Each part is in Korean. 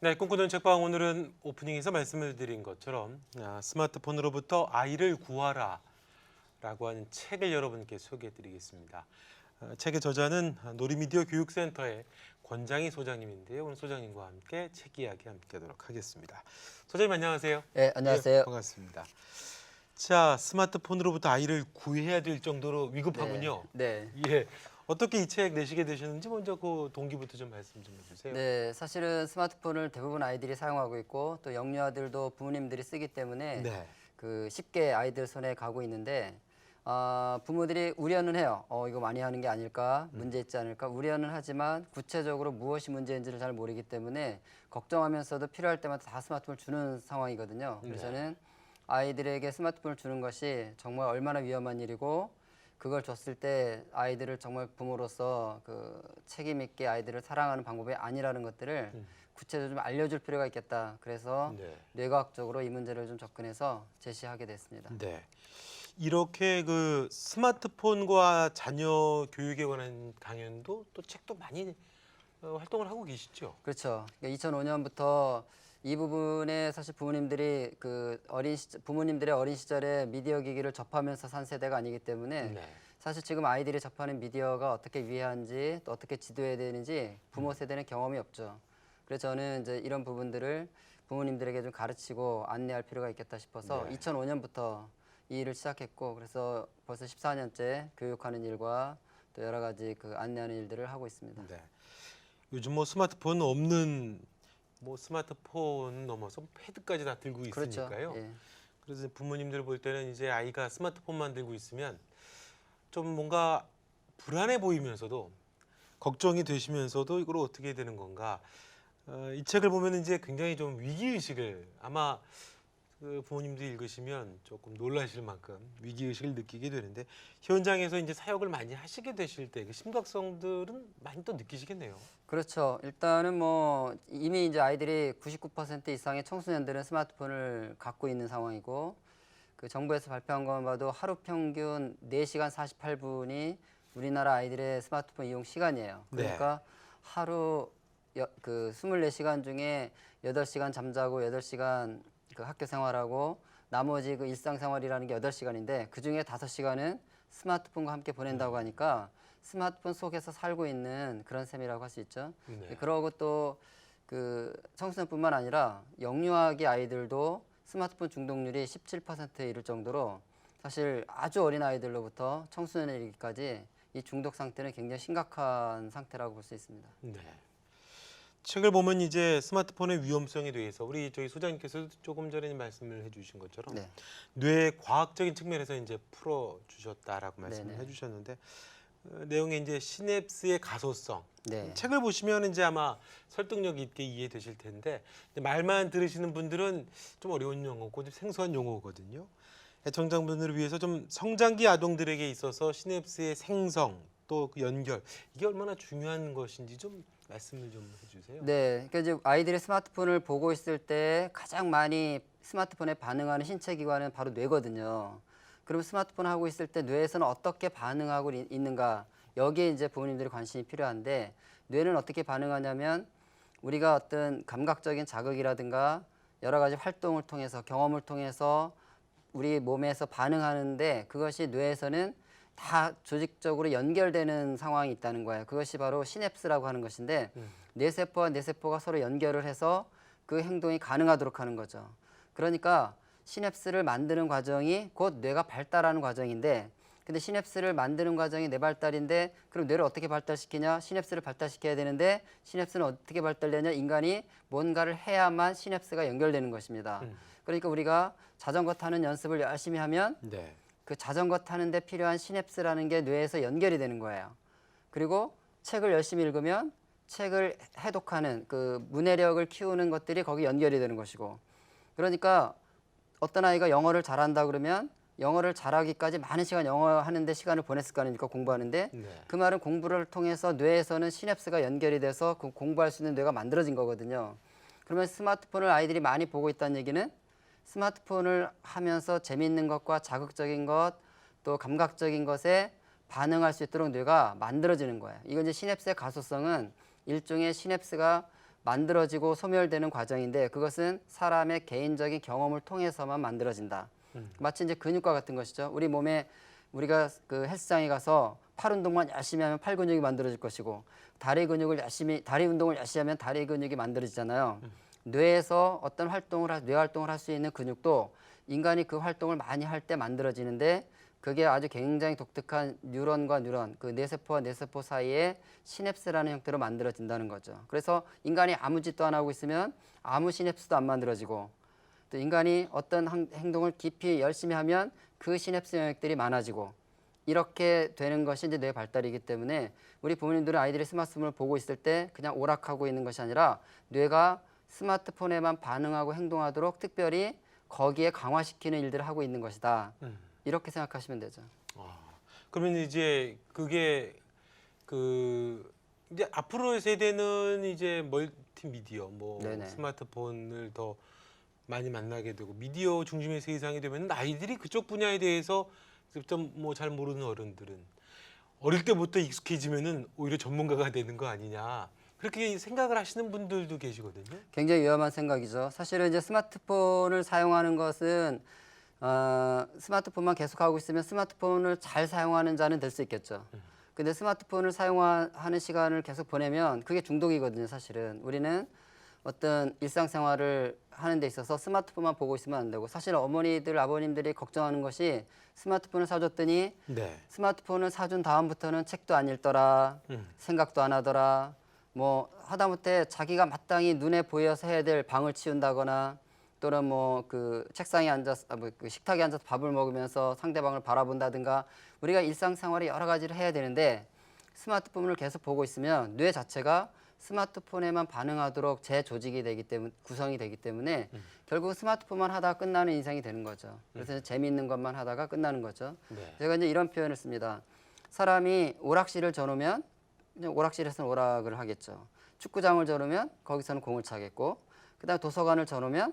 네, 꿈꾸는 책방 오늘은 오프닝에서 말씀을 드린 것처럼 스마트폰으로부터 아이를 구하라 라고 하는 책을 여러분께 소개해 드리겠습니다. 책의 저자는 놀이미디어 교육센터의 권장희 소장님인데요. 오늘 소장님과 함께 책 이야기 함께 하도록 하겠습니다. 소장님 안녕하세요. 네, 안녕하세요. 예, 반갑습니다. 자, 스마트폰으로부터 아이를 구해야 될 정도로 위급하군요. 네. 예. 어떻게 이 책 내시게 되셨는지 먼저 그 동기부터 좀 말씀 좀 해주세요. 네, 사실은 스마트폰을 대부분 아이들이 사용하고 있고 또 영유아들도 부모님들이 쓰기 때문에 네. 쉽게 아이들 손에 가고 있는데 부모들이 우려는 해요. 이거 많이 하는 게 아닐까, 문제 있지 않을까 우려는 하지만 구체적으로 무엇이 문제인지를 잘 모르기 때문에 걱정하면서도 필요할 때마다 다 스마트폰을 주는 상황이거든요. 그래서 저는 아이들에게 스마트폰을 주는 것이 정말 얼마나 위험한 일이고 그걸 줬을 때 아이들을 정말 부모로서 책임 있게 아이들을 사랑하는 방법이 아니라는 것들을 구체적으로 좀 알려줄 필요가 있겠다. 그래서 뇌과학적으로 이 문제를 좀 접근해서 제시하게 됐습니다. 네. 이렇게 스마트폰과 자녀 교육에 관한 강연도 또 책도 많이 활동을 하고 계시죠? 그렇죠. 2005년부터 이 부분에 사실 부모님들이 부모님들의 어린 시절에 미디어 기기를 접하면서 산 세대가 아니기 때문에 사실 지금 아이들이 접하는 미디어가 어떻게 위해한지 또 어떻게 지도해야 되는지 부모 세대는 경험이 없죠. 그래서 저는 이제 이런 부분들을 부모님들에게 좀 가르치고 안내할 필요가 있겠다 싶어서 2005년부터 이 일을 시작했고 그래서 벌써 14년째 교육하는 일과 또 여러 가지 안내하는 일들을 하고 있습니다. 네. 요즘 스마트폰 없는 스마트폰 넘어서 패드까지 다 들고 있으니까요. 그렇죠. 예. 그래서 부모님들 볼 때는 이제 아이가 스마트폰만 들고 있으면 좀 뭔가 불안해 보이면서도 걱정이 되시면서도 이걸 어떻게 해야 되는 건가. 이 책을 보면 이제 굉장히 좀 위기의식을 아마 부모님들이 읽으시면 조금 놀라실 만큼 위기의식을 느끼게 되는데 현장에서 이제 사역을 많이 하시게 되실 때 그 심각성들은 많이 또 느끼시겠네요. 그렇죠. 일단은 이미 이제 아이들이 99% 이상의 청소년들은 스마트폰을 갖고 있는 상황이고 정부에서 발표한 것만 봐도 하루 평균 4시간 48분이 우리나라 아이들의 스마트폰 이용 시간이에요. 그러니까 하루 24시간 중에 8시간 잠자고 8시간 학교 생활하고 나머지 일상생활이라는 게 8시간인데 그중에 5시간은 스마트폰과 함께 보낸다고 하니까 스마트폰 속에서 살고 있는 그런 셈이라고 할 수 있죠. 그러고 또 청소년뿐만 아니라 영유아기 아이들도 스마트폰 중독률이 17%에 이를 정도로 사실 아주 어린 아이들로부터 청소년에 이르기까지 이 중독 상태는 굉장히 심각한 상태라고 볼 수 있습니다. 네. 책을 보면 이제 스마트폰의 위험성에 대해서 저희 소장님께서도 조금 전에 말씀을 해주신 것처럼 뇌 과학적인 측면에서 이제 풀어 주셨다라고 말씀을 해주셨는데 내용에 이제 시냅스의 가소성. 책을 보시면 이제 아마 설득력 있게 이해되실 텐데 말만 들으시는 분들은 좀 어려운 용어고 좀 생소한 용어거든요. 애청자분들을 위해서 좀 성장기 아동들에게 있어서 시냅스의 생성 또 연결 이게 얼마나 중요한 것인지 좀 말씀을 좀 해주세요. 네, 그러니까 이제 아이들이 스마트폰을 보고 있을 때 가장 많이 스마트폰에 반응하는 신체 기관은 바로 뇌거든요. 그럼 스마트폰 하고 있을 때 뇌에서는 어떻게 반응하고 있는가 여기에 이제 부모님들이 관심이 필요한데 뇌는 어떻게 반응하냐면 우리가 어떤 감각적인 자극이라든가 여러 가지 활동을 통해서 경험을 통해서 우리 몸에서 반응하는데 그것이 뇌에서는 다 조직적으로 연결되는 상황이 있다는 거예요. 그것이 바로 시냅스라고 하는 것인데 뇌세포와 뇌세포가 서로 연결을 해서 그 행동이 가능하도록 하는 거죠. 그러니까 시냅스를 만드는 과정이 곧 뇌가 발달하는 과정인데 근데 시냅스를 만드는 과정이 뇌 발달인데 그럼 뇌를 어떻게 발달시키냐? 시냅스를 발달시켜야 되는데 시냅스는 어떻게 발달되냐? 인간이 뭔가를 해야만 시냅스가 연결되는 것입니다. 그러니까 우리가 자전거 타는 연습을 열심히 하면 그 자전거 타는데 필요한 시냅스라는 게 뇌에서 연결이 되는 거예요. 그리고 책을 열심히 읽으면 책을 해독하는 문해력을 키우는 것들이 거기 연결이 되는 것이고 그러니까 어떤 아이가 영어를 잘한다 그러면 영어를 잘하기까지 많은 시간 영어 하는데 시간을 보냈을 거 아닙니까 공부하는데 그 말은 공부를 통해서 뇌에서는 시냅스가 연결이 돼서 공부할 수 있는 뇌가 만들어진 거거든요. 그러면 스마트폰을 아이들이 많이 보고 있다는 얘기는 스마트폰을 하면서 재미있는 것과 자극적인 것 또 감각적인 것에 반응할 수 있도록 뇌가 만들어지는 거예요. 이건 이제 시냅스의 가소성은 일종의 시냅스가 만들어지고 소멸되는 과정인데 그것은 사람의 개인적인 경험을 통해서만 만들어진다. 마치 이제 근육과 같은 것이죠. 우리 몸에 우리가 그 헬스장에 가서 팔 운동만 열심히 하면 팔 근육이 만들어질 것이고 다리 운동을 열심히 하면 다리 근육이 만들어지잖아요. 뇌에서 어떤 뇌 활동을 할 수 있는 근육도 인간이 그 활동을 많이 할 때 만들어지는데 그게 아주 굉장히 독특한 뉴런과 뉴런, 그 뇌세포와 뇌세포 사이에 시냅스라는 형태로 만들어진다는 거죠. 그래서 인간이 아무 짓도 안 하고 있으면 아무 시냅스도 안 만들어지고 또 인간이 어떤 행동을 깊이 열심히 하면 그 시냅스 영역들이 많아지고 이렇게 되는 것이 이제 뇌 발달이기 때문에 우리 부모님들은 아이들이 스마트폰을 보고 있을 때 그냥 오락하고 있는 것이 아니라 뇌가 스마트폰에만 반응하고 행동하도록 특별히 거기에 강화시키는 일들을 하고 있는 것이다. 이렇게 생각하시면 되죠. 그러면 이제 그게 그 이제 앞으로의 세대는 이제 멀티미디어 뭐 네네. 스마트폰을 더 많이 만나게 되고 미디어 중심의 세상이 되면 아이들이 그쪽 분야에 대해서 좀 뭐 잘 모르는 어른들은 어릴 때부터 익숙해지면은 오히려 전문가가 되는 거 아니냐 그렇게 생각을 하시는 분들도 계시거든요. 굉장히 위험한 생각이죠. 사실은 이제 스마트폰을 사용하는 것은 스마트폰만 계속하고 있으면 스마트폰을 잘 사용하는 자는 될 수 있겠죠. 근데 스마트폰을 사용하는 시간을 계속 보내면 그게 중독이거든요, 사실은. 우리는 어떤 일상생활을 하는 데 있어서 스마트폰만 보고 있으면 안 되고 사실 어머니들, 아버님들이 걱정하는 것이 스마트폰을 사줬더니 네. 스마트폰을 사준 다음부터는 책도 안 읽더라, 생각도 안 하더라, 뭐 하다못해 자기가 마땅히 눈에 보여서 해야 될 방을 치운다거나 또는 뭐 그 책상에 앉아서 그 식탁에 앉아서 밥을 먹으면서 상대방을 바라본다든가 우리가 일상생활에 여러 가지를 해야 되는데 스마트폰을 계속 보고 있으면 뇌 자체가 스마트폰에만 반응하도록 재조직이 되기 때문에 구성이 되기 때문에 결국 스마트폰만 하다가 끝나는 인생이 되는 거죠. 그래서 재미있는 것만 하다가 끝나는 거죠. 네. 제가 이제 이런 표현을 씁니다. 사람이 오락실을 져놓으면 오락실에서는 오락을 하겠죠. 축구장을 져놓으면 거기서는 공을 차겠고 그다음 도서관을 져놓으면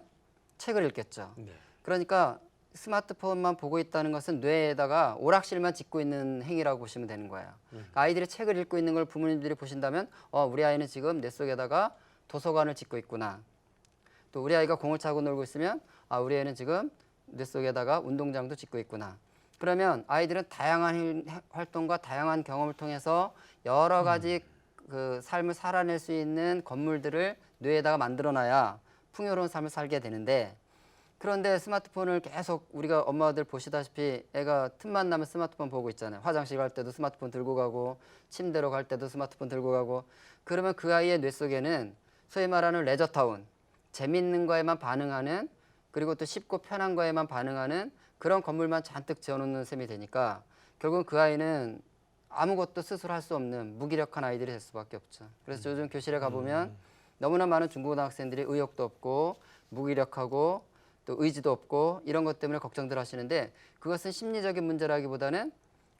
책을 읽겠죠. 네. 그러니까 스마트폰만 보고 있다는 것은 뇌에다가 오락실만 짓고 있는 행위라고 보시면 되는 거예요. 그러니까 아이들이 책을 읽고 있는 걸 부모님들이 보신다면 우리 아이는 지금 뇌 속에다가 도서관을 짓고 있구나. 또 우리 아이가 공을 차고 놀고 있으면 우리 애는 지금 뇌 속에다가 운동장도 짓고 있구나. 그러면 아이들은 다양한 활동과 다양한 경험을 통해서 여러 가지 그 삶을 살아낼 수 있는 건물들을 뇌에다가 만들어놔야 풍요로운 삶을 살게 되는데 그런데 스마트폰을 계속 우리가 엄마들 보시다시피 애가 틈만 나면 스마트폰 보고 있잖아요. 화장실 갈 때도 스마트폰 들고 가고 침대로 갈 때도 스마트폰 들고 가고 그러면 그 아이의 뇌 속에는 소위 말하는 레저타운, 재밌는 거에만 반응하는 그리고 또 쉽고 편한 거에만 반응하는 그런 건물만 잔뜩 지어놓는 셈이 되니까 결국은 그 아이는 아무것도 스스로 할 수 없는 무기력한 아이들이 될 수밖에 없죠. 그래서 요즘 교실에 가보면 너무나 많은 중고등학생들이 의욕도 없고 무기력하고 또 의지도 없고 이런 것 때문에 걱정들 하시는데 그것은 심리적인 문제라기보다는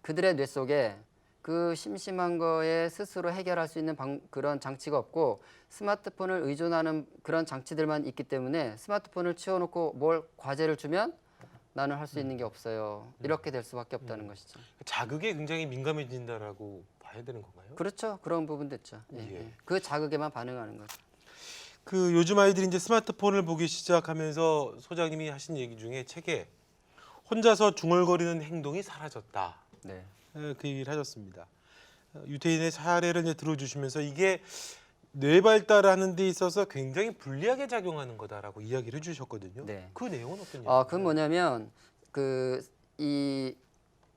그들의 뇌 속에 그 심심한 거에 스스로 해결할 수 있는 그런 장치가 없고 스마트폰을 의존하는 그런 장치들만 있기 때문에 스마트폰을 치워놓고 뭘 과제를 주면 나는 할 수 있는 게 없어요. 이렇게 될 수밖에 없다는 것이죠. 자극에 굉장히 민감해진다라고 봐야 되는 건가요? 그렇죠. 그런 부분도 있죠. 예. 그 자극에만 반응하는 거죠. 그 요즘 아이들이 이제 스마트폰을 보기 시작하면서 소장님이 하신 얘기 중에 책에 혼자서 중얼거리는 행동이 사라졌다. 네. 그 얘기를 하셨습니다. 유태인의 사례를 이제 들어주시면서 이게 뇌 발달하는 데 있어서 굉장히 불리하게 작용하는 거다라고 이야기를 해주셨거든요. 네. 그 내용은 어떤 얘기인가요? 그건 뭐냐면 이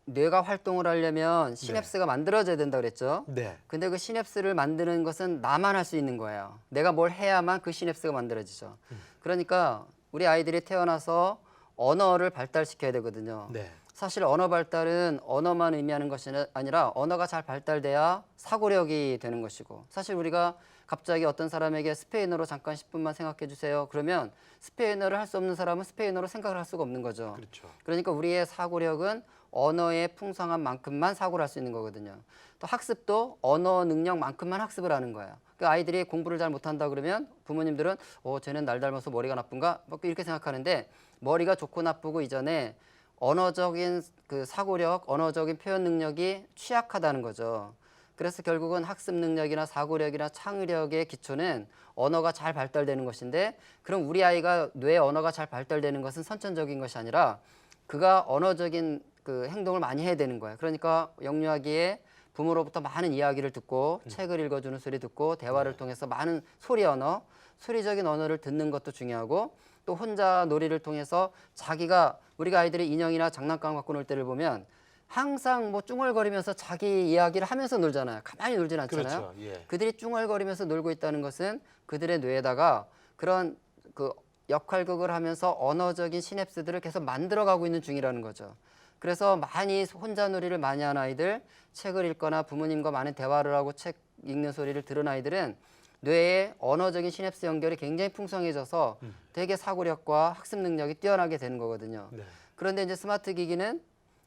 뇌가 활동을 하려면 시냅스가 만들어져야 된다고 그랬죠. 네. 근데 그 시냅스를 만드는 것은 나만 할 수 있는 거예요. 내가 뭘 해야만 그 시냅스가 만들어지죠. 그러니까 우리 아이들이 태어나서 언어를 발달시켜야 되거든요. 네. 사실 언어 발달은 언어만 의미하는 것이 아니라 언어가 잘 발달돼야 사고력이 되는 것이고 사실 우리가 갑자기 어떤 사람에게 스페인어로 잠깐 10분만 생각해 주세요. 그러면 스페인어를 할 수 없는 사람은 스페인어로 생각을 할 수가 없는 거죠. 그렇죠. 그러니까 우리의 사고력은 언어의 풍성한 만큼만 사고를 할 수 있는 거거든요. 또 학습도 언어 능력만큼만 학습을 하는 거예요. 그 아이들이 공부를 잘 못한다 그러면 부모님들은 쟤는 날 닮아서 머리가 나쁜가? 뭐 이렇게 생각하는데 머리가 좋고 나쁘고 이전에 언어적인 그 사고력, 언어적인 표현 능력이 취약하다는 거죠. 그래서 결국은 학습 능력이나 사고력이나 창의력의 기초는 언어가 잘 발달되는 것인데, 그럼 우리 아이가 뇌 언어가 잘 발달되는 것은 선천적인 것이 아니라 그가 언어적인 그 행동을 많이 해야 되는 거예요. 그러니까 영유아기에 부모로부터 많은 이야기를 듣고 책을 읽어주는 소리 듣고 대화를 통해서 많은 소리 언어, 소리적인 언어를 듣는 것도 중요하고, 또 혼자 놀이를 통해서 자기가, 우리가 아이들이 인형이나 장난감 갖고 놀 때를 보면 항상 뭐 쭝얼거리면서 자기 이야기를 하면서 놀잖아요. 가만히 놀진 않잖아요. 그렇죠. 예. 그들이 쭝얼거리면서 놀고 있다는 것은 그들의 뇌에다가 그런 그 역할극을 하면서 언어적인 시냅스들을 계속 만들어가고 있는 중이라는 거죠. 그래서 많이 혼자 놀이를 많이 하는 아이들, 책을 읽거나 부모님과 많은 대화를 하고 책 읽는 소리를 들은 아이들은 뇌의 언어적인 시냅스 연결이 굉장히 풍성해져서 되게 사고력과 학습 능력이 뛰어나게 되는 거거든요. 네. 그런데 이제 스마트 기기는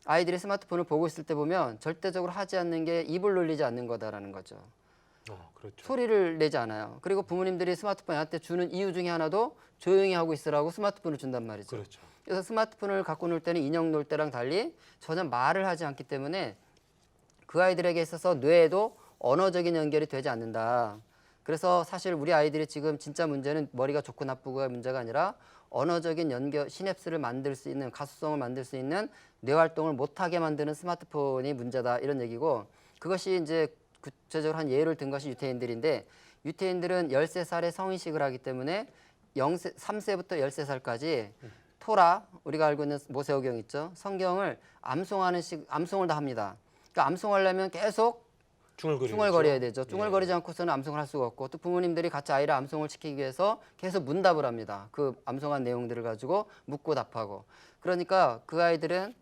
아이들이 스마트폰을 보고 있을 때 보면 절대적으로 하지 않는 게 입을 놀리지 않는 거다라는 거죠. 그렇죠. 소리를 내지 않아요. 그리고 부모님들이 스마트폰 한테 주는 이유 중에 하나도 조용히 하고 있으라고 스마트폰을 준단 말이죠. 그렇죠. 그래서 스마트폰을 갖고 놀 때는 인형 놀 때랑 달리 전혀 말을 하지 않기 때문에 그 아이들에게 있어서 뇌에도 언어적인 연결이 되지 않는다. 그래서 사실 우리 아이들이 지금 진짜 문제는 머리가 좋고 나쁘고의 문제가 아니라 언어적인 연결, 시냅스를 만들 수 있는, 가소성을 만들 수 있는 뇌 활동을 못하게 만드는 스마트폰이 문제다, 이런 얘기고, 그것이 이제 구체적으로 한 예를 든 것이 유태인들인데, 유태인들은 13살에 성인식을 하기 때문에 3세부터 13살까지 토라, 우리가 알고 있는 모세오경 있죠, 성경을 암송을 다 합니다. 그러니까 암송하려면 계속 중얼거려야 되죠. 중얼거리지 않고서는 암송을 할 수가 없고, 또 부모님들이 같이 아이를 암송을 시키기 위해서 계속 문답을 합니다. 그 암송한 내용들을 가지고 묻고 답하고. 그러니까 그 아이들은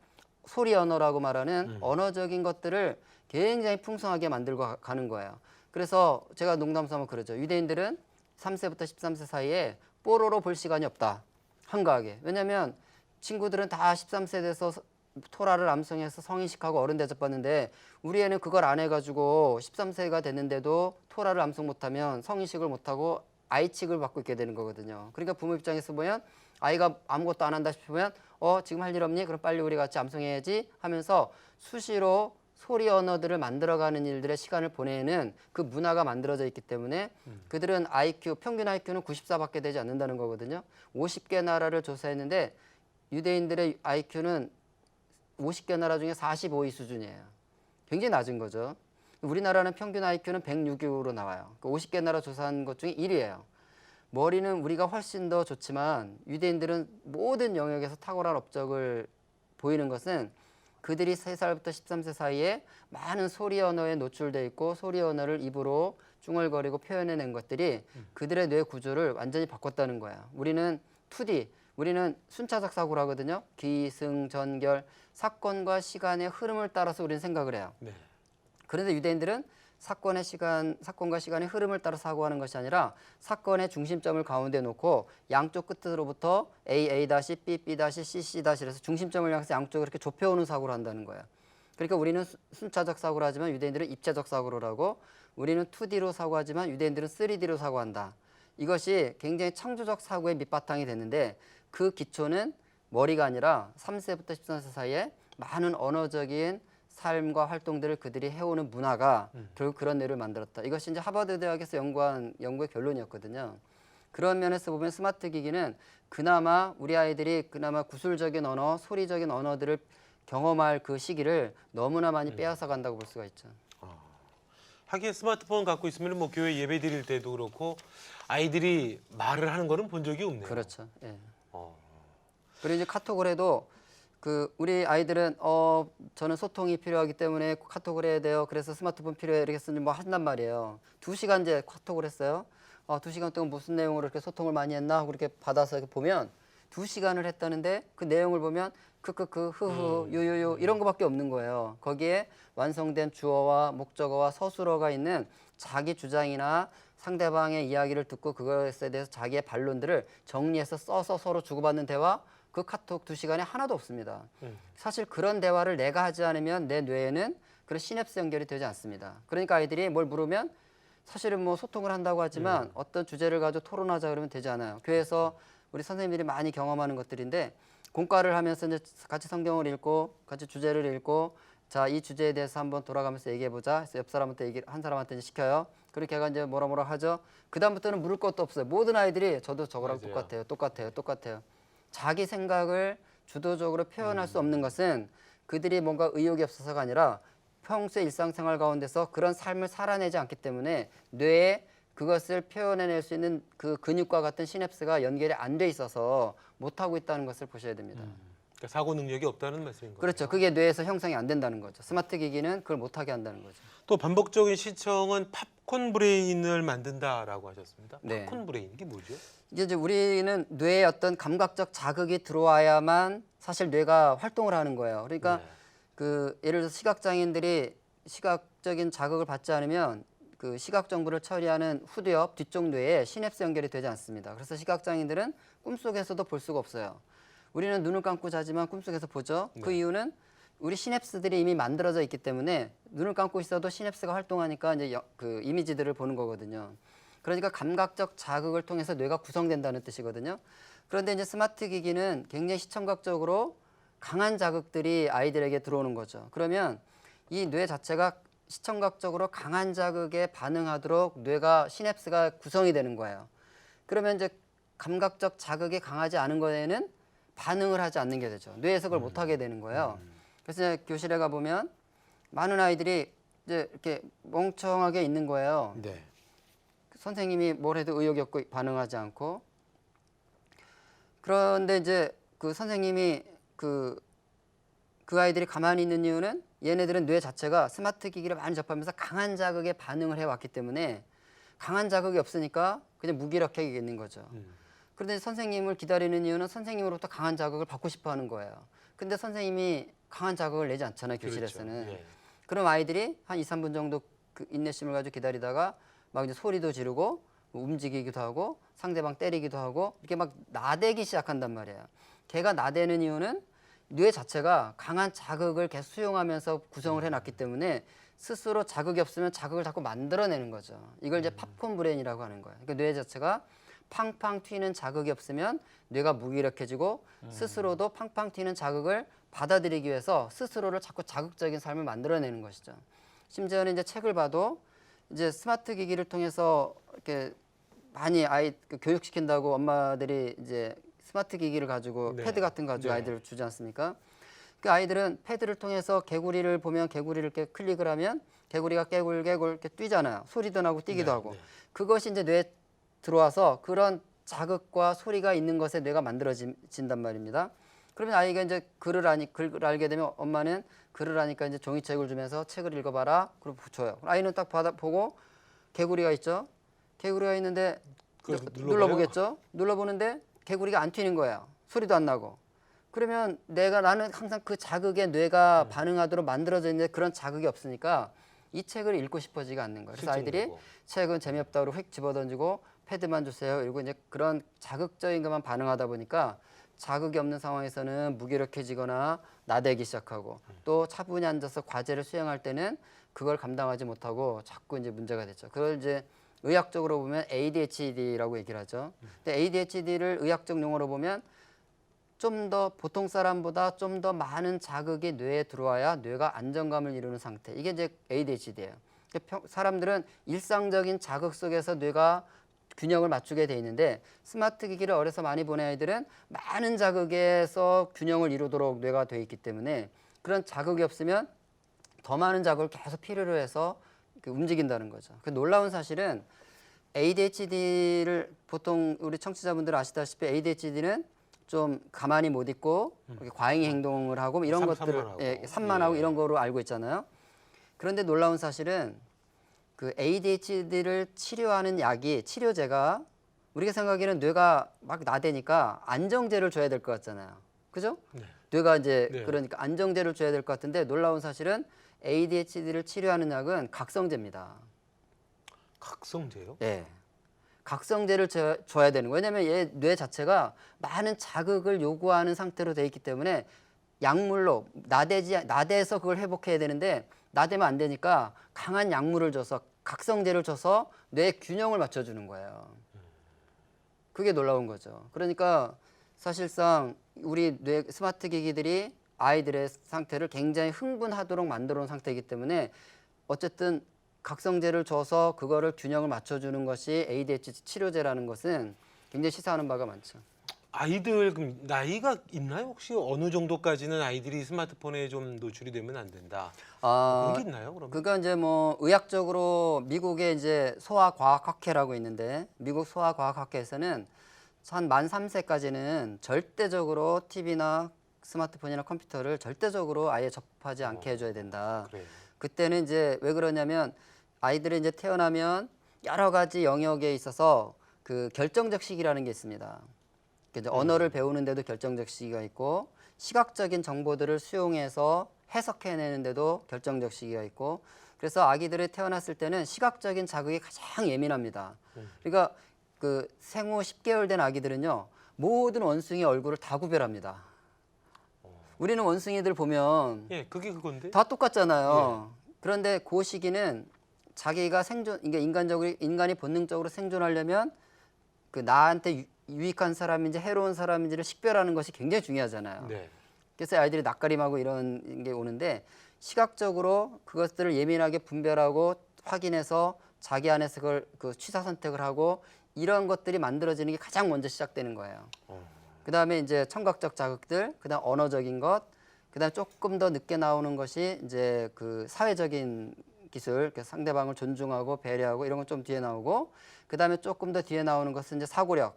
소리 언어라고 말하는 언어적인 것들을 굉장히 풍성하게 만들고 가는 거예요. 그래서 제가 농담 삼아 그러죠. 유대인들은 3세부터 13세 사이에 뽀로로 볼 시간이 없다, 한가하게. 왜냐하면 친구들은 다 13세 돼서 토라를 암송해서 성인식하고 어른 대접받는데, 우리 애는 그걸 안 해가지고 13세가 됐는데도 토라를 암송 못하면 성인식을 못하고 아이칙을 받고 있게 되는 거거든요. 그러니까 부모 입장에서 보면 아이가 아무것도 안 한다 싶으면 지금 할 일 없니? 그럼 빨리 우리 같이 암송해야지 하면서 수시로 소리 언어들을 만들어가는 일들의 시간을 보내는 그 문화가 만들어져 있기 때문에 그들은 평균 IQ는 94밖에 되지 않는다는 거거든요. 50개 나라를 조사했는데 유대인들의 IQ는 50개 나라 중에 45위 수준이에요. 굉장히 낮은 거죠. 우리나라는 평균 IQ는 106으로 나와요. 50개 나라 조사한 것 중에 1위예요. 머리는 우리가 훨씬 더 좋지만 유대인들은 모든 영역에서 탁월한 업적을 보이는 것은 그들이 3살부터 13세 사이에 많은 소리 언어에 노출돼 있고 소리 언어를 입으로 중얼거리고 표현해낸 것들이 그들의 뇌 구조를 완전히 바꿨다는 거예요. 우리는 2D, 우리는 순차적 사고를 하거든요. 기승전결, 사건과 시간의 흐름을 따라서 우리는 생각을 해요. 네. 그런데 유대인들은 사건과 시간의 흐름을 따라 사고하는 것이 아니라 사건의 중심점을 가운데 놓고 양쪽 끝으로부터 A, B, B, C, C에서 중심점을 향해서 양쪽으로 이렇게 좁혀오는 사고를 한다는 거예요. 그러니까 우리는 순차적 사고를 하지만 유대인들은 입체적 사고를 하고, 우리는 2D로 사고하지만 유대인들은 3D로 사고한다. 이것이 굉장히 창조적 사고의 밑바탕이 됐는데, 그 기초는 머리가 아니라 3세부터 14세 사이에 많은 언어적인 삶과 활동들을 그들이 해오는 문화가 결국 그런 뇌를 만들었다. 이것이 이제 하버드 대학에서 연구한 연구의 결론이었거든요. 그런 면에서 보면 스마트 기기는 그나마 우리 아이들이 그나마 구술적인 언어, 소리적인 언어들을 경험할 그 시기를 너무나 많이 빼앗아 간다고 볼 수가 있죠. 하긴 스마트폰 갖고 있으면 뭐 교회 예배 드릴 때도 그렇고 아이들이 말을 하는 거는 본 적이 없네요. 그렇죠. 예. 그리고 이제 카톡을 해도 우리 아이들은 저는 소통이 필요하기 때문에 카톡을 해야 돼요. 그래서 스마트폰 필요해 이렇게 쓰니 뭐 한단 말이에요. 2시간째 카톡을 했어요. 2시간 동안 무슨 내용으로 이렇게 소통을 많이 했나 하고 이렇게 받아서 이렇게 보면 2시간을 했다는데 그 내용을 보면 크크크 흐흐 요요요 이런 거밖에 없는 거예요. 거기에 완성된 주어와 목적어와 서술어가 있는 자기 주장이나 상대방의 이야기를 듣고 그것에 대해서 자기의 반론들을 정리해서 써서 서로 주고받는 대화, 그 카톡 2시간에 하나도 없습니다. 사실 그런 대화를 내가 하지 않으면 내 뇌에는 그런 시냅스 연결이 되지 않습니다. 그러니까 아이들이 뭘 물으면 사실은 뭐 소통을 한다고 하지만 어떤 주제를 가지고 토론하자 그러면 되지 않아요. 교회에서 우리 선생님들이 많이 경험하는 것들인데, 공과를 하면서 이제 같이 성경을 읽고 같이 주제를 읽고 자, 이 주제에 대해서 한번 돌아가면서 얘기해 보자. 그래서 옆 사람한테 한 사람한테 이제 시켜요. 그렇게 해가 이제 뭐라 하죠. 그 다음부터는 물을 것도 없어요. 모든 아이들이 저도 저거랑 맞아요. 똑같아요. 자기 생각을 주도적으로 표현할 수 없는 것은 그들이 뭔가 의욕이 없어서가 아니라 평소의 일상생활 가운데서 그런 삶을 살아내지 않기 때문에 뇌에 그것을 표현해낼 수 있는 그 근육과 같은 시냅스가 연결이 안 돼 있어서 못하고 있다는 것을 보셔야 됩니다. 그러니까 사고 능력이 없다는 말씀인 거죠. 그렇죠. 그게 뇌에서 형성이 안 된다는 거죠. 스마트 기기는 그걸 못하게 한다는 거죠. 또 반복적인 시청은 팝콘 브레인을 만든다라고 하셨습니다. 네. 팝콘 브레인 이게 뭐죠? 이제 우리는 뇌에 어떤 감각적 자극이 들어와야만 사실 뇌가 활동을 하는 거예요. 그러니까 네. 그 예를 들어서 시각장애인들이 시각적인 자극을 받지 않으면 그 시각 정보를 처리하는 후두엽 뒤쪽 뇌에 시냅스 연결이 되지 않습니다. 그래서 시각장애인들은 꿈속에서도 볼 수가 없어요. 우리는 눈을 감고 자지만 꿈속에서 보죠. 그 이유는 우리 시냅스들이 이미 만들어져 있기 때문에 눈을 감고 있어도 시냅스가 활동하니까 이제 그 이미지들을 보는 거거든요. 그러니까 감각적 자극을 통해서 뇌가 구성된다는 뜻이거든요. 그런데 이제 스마트 기기는 굉장히 시청각적으로 강한 자극들이 아이들에게 들어오는 거죠. 그러면 이 뇌 자체가 시청각적으로 강한 자극에 반응하도록 뇌가 시냅스가 구성이 되는 거예요. 그러면 이제 감각적 자극이 강하지 않은 거에는 반응을 하지 않는 게 되죠. 뇌에서 그걸 못 하게 되는 거예요. 그래서 이제 교실에 가 보면 많은 아이들이 이제 이렇게 멍청하게 있는 거예요. 네. 선생님이 뭘 해도 의욕이 없고 반응하지 않고. 그런데 이제 그 선생님이 그 아이들이 가만히 있는 이유는 얘네들은 뇌 자체가 스마트 기기를 많이 접하면서 강한 자극에 반응을 해왔기 때문에 강한 자극이 없으니까 그냥 무기력하게 있는 거죠. 그런데 선생님을 기다리는 이유는 선생님으로부터 강한 자극을 받고 싶어 하는 거예요. 근데 선생님이 강한 자극을 내지 않잖아요, 교실에서는. 그렇죠. 예. 그럼 아이들이 한 2, 3분 정도 그 인내심을 가지고 기다리다가 막 이제 소리도 지르고 뭐 움직이기도 하고 상대방 때리기도 하고 이렇게 막 나대기 시작한단 말이에요. 걔가 나대는 이유는 뇌 자체가 강한 자극을 계속 수용하면서 구성을 해놨기 때문에 스스로 자극이 없으면 자극을 자꾸 만들어내는 거죠. 이걸 이제 팝콘 브레인이라고 하는 거예요. 그러니까 뇌 자체가 팡팡 튀는 자극이 없으면 뇌가 무기력해지고 스스로도 팡팡 튀는 자극을 받아들이기 위해서 스스로를 자꾸 자극적인 삶을 만들어내는 것이죠. 심지어는 이제 책을 봐도 이제 스마트 기기를 통해서 이렇게 많이 아이 교육시킨다고 엄마들이 이제 스마트 기기를 가지고 네. 패드 같은 거 가지고 네. 아이들을 주지 않습니까? 그 아이들은 패드를 통해서 개구리를 보면 개구리를 이렇게 클릭을 하면 개구리가 깨굴 이렇게 뛰잖아요. 소리도 나고 뛰기도 네, 하고. 네. 그것이 이제 뇌에 들어와서 그런 자극과 소리가 있는 것에 뇌가 만들어진단 말입니다. 그러면 아이가 이제 글을 알게 되면 엄마는 글을 아니까 이제 종이책을 주면서 책을 읽어봐라. 그리고 줘요. 아이는 딱 보고 개구리가 있죠. 개구리가 있는데 그걸 눌러보겠죠. 눌러보는데 개구리가 안 튀는 거예요. 소리도 안 나고. 그러면 나는 항상 그 자극에 뇌가 반응하도록 만들어져 있는데 그런 자극이 없으니까 이 책을 읽고 싶어지가 않는 거예요. 그래서 아이들이 실증나고. 책은 재미없다고 휙 집어던지고 패드만 주세요. 이러고 이제 그런 자극적인 것만 반응하다 보니까 자극이 없는 상황에서는 무기력해지거나 나대기 시작하고 또 차분히 앉아서 과제를 수행할 때는 그걸 감당하지 못하고 자꾸 이제 문제가 됐죠. 그걸 이제 의학적으로 보면 ADHD라고 얘기를 하죠. 근데 ADHD를 의학적 용어로 보면 좀 더 보통 사람보다 좀 더 많은 자극이 뇌에 들어와야 뇌가 안정감을 이루는 상태. 이게 이제 ADHD예요. 사람들은 일상적인 자극 속에서 뇌가 균형을 맞추게 돼 있는데 스마트 기기를 어려서 많이 보는 아이들은 많은 자극에서 균형을 이루도록 뇌가 돼 있기 때문에 그런 자극이 없으면 더 많은 자극을 계속 필요로 해서 움직인다는 거죠. 그 놀라운 사실은 ADHD를 보통 우리 청취자분들 아시다시피 ADHD는 좀 가만히 못 있고 이렇게 과잉 행동을 하고 이런 것들을 산만하고 이런 거로 알고 있잖아요. 그런데 놀라운 사실은 그 ADHD를 치료하는 치료제가 우리가 생각하기에는 뇌가 막 나대니까 안정제를 줘야 될 것 같잖아요. 그죠? 네. 뇌가 이제 네. 그러니까 안정제를 줘야 될 것 같은데 놀라운 사실은 ADHD를 치료하는 약은 각성제입니다. 각성제요? 네. 각성제를 줘야 되는 거예요. 왜냐하면 얘 뇌 자체가 많은 자극을 요구하는 상태로 돼 있기 때문에 약물로 나대서 그걸 회복해야 되는데 나대면 안 되니까 강한 약물을 줘서 각성제를 줘서 뇌 균형을 맞춰주는 거예요. 그게 놀라운 거죠. 그러니까 사실상 우리 뇌 스마트 기기들이 아이들의 상태를 굉장히 흥분하도록 만들어 놓은 상태이기 때문에 어쨌든 각성제를 줘서 그거를 균형을 맞춰주는 것이 ADHD 치료제라는 것은 굉장히 시사하는 바가 많죠. 아이들 그럼 나이가 있나요? 혹시 어느 정도까지는 아이들이 스마트폰에 좀 노출이 되면 안 된다. 그런 게 있나요? 그러면? 그거 이제 뭐 의학적으로 미국의 이제 소아과학학회라고 있는데 미국 소아과학학회에서는 한 만 3세까지는 절대적으로 TV나 스마트폰이나 컴퓨터를 절대적으로 아예 접하지 않게 해줘야 된다. 그래요. 그때는 이제 왜 그러냐면 아이들이 이제 태어나면 여러 가지 영역에 있어서 그 결정적 시기라는 게 있습니다. 이제 언어를 배우는데도 결정적 시기가 있고 시각적인 정보들을 수용해서 해석해내는데도 결정적 시기가 있고 그래서 아기들이 태어났을 때는 시각적인 자극이 가장 예민합니다. 그러니까 그 생후 10개월 된 아기들은요 모든 원숭이 얼굴을 다 구별합니다. 우리는 원숭이들 보면 예, 그게 그건데. 다 똑같잖아요. 그런데 그 시기는 자기가 생존, 그러니까 인간이 본능적으로 생존하려면 그 나한테 유익한 사람인지 해로운 사람인지를 식별하는 것이 굉장히 중요하잖아요. 네. 그래서 아이들이 낯가림하고 이런 게 오는데 시각적으로 그것들을 예민하게 분별하고 확인해서 자기 안에서 그걸 그 취사 선택을 하고 이런 것들이 만들어지는 게 가장 먼저 시작되는 거예요. 그다음에 이제 청각적 자극들, 그다음 언어적인 것, 그다음 조금 더 늦게 나오는 것이 이제 그 사회적인 기술, 상대방을 존중하고 배려하고 이런 건 좀 뒤에 나오고, 그다음에 조금 더 뒤에 나오는 것은 이제 사고력,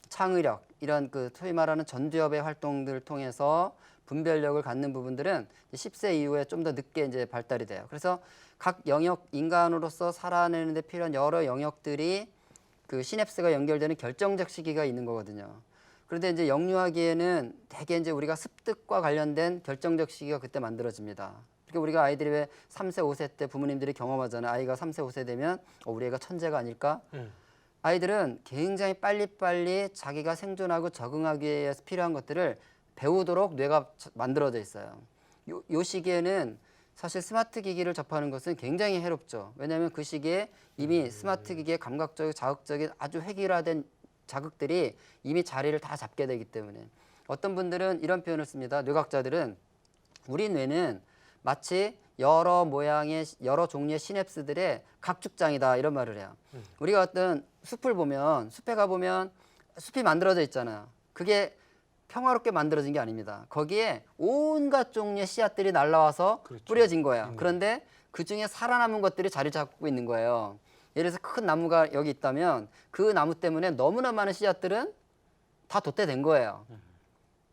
창의력 이런 그 소위 말하는 전두엽의 활동들을 통해서 분별력을 갖는 부분들은 10세 이후에 좀 더 늦게 이제 발달이 돼요. 그래서 각 영역 인간으로서 살아내는 데 필요한 여러 영역들이 그 시냅스가 연결되는 결정적 시기가 있는 거거든요. 그런데 이제 영유아기에는 대개 이제 우리가 습득과 관련된 결정적 시기가 그때 만들어집니다. 그러니까 우리가 아이들이 왜 3세, 5세 때 부모님들이 경험하잖아요. 아이가 3세, 5세 되면 우리 애가 천재가 아닐까? 아이들은 굉장히 빨리빨리 자기가 생존하고 적응하기 위해서 필요한 것들을 배우도록 뇌가 만들어져 있어요. 요 시기에는 사실 스마트 기기를 접하는 것은 굉장히 해롭죠. 왜냐하면 그 시기에 이미 스마트 기기의 감각적, 자극적인 아주 획일화된 자극들이 이미 자리를 다 잡게 되기 때문에 어떤 분들은 이런 표현을 씁니다. 뇌과학자들은 우리 뇌는 마치 여러 모양의 여러 종류의 시냅스들의 각축장이다 이런 말을 해요. 우리가 어떤 숲을 보면 숲에 가보면 숲이 만들어져 있잖아요. 그게 평화롭게 만들어진 게 아닙니다. 거기에 온갖 종류의 씨앗들이 날라와서 그렇죠. 뿌려진 거예요. 그런데 그중에 살아남은 것들이 자리 잡고 있는 거예요. 예를 들어서 큰 나무가 여기 있다면 그 나무 때문에 너무나 많은 씨앗들은 다 돛대된 거예요.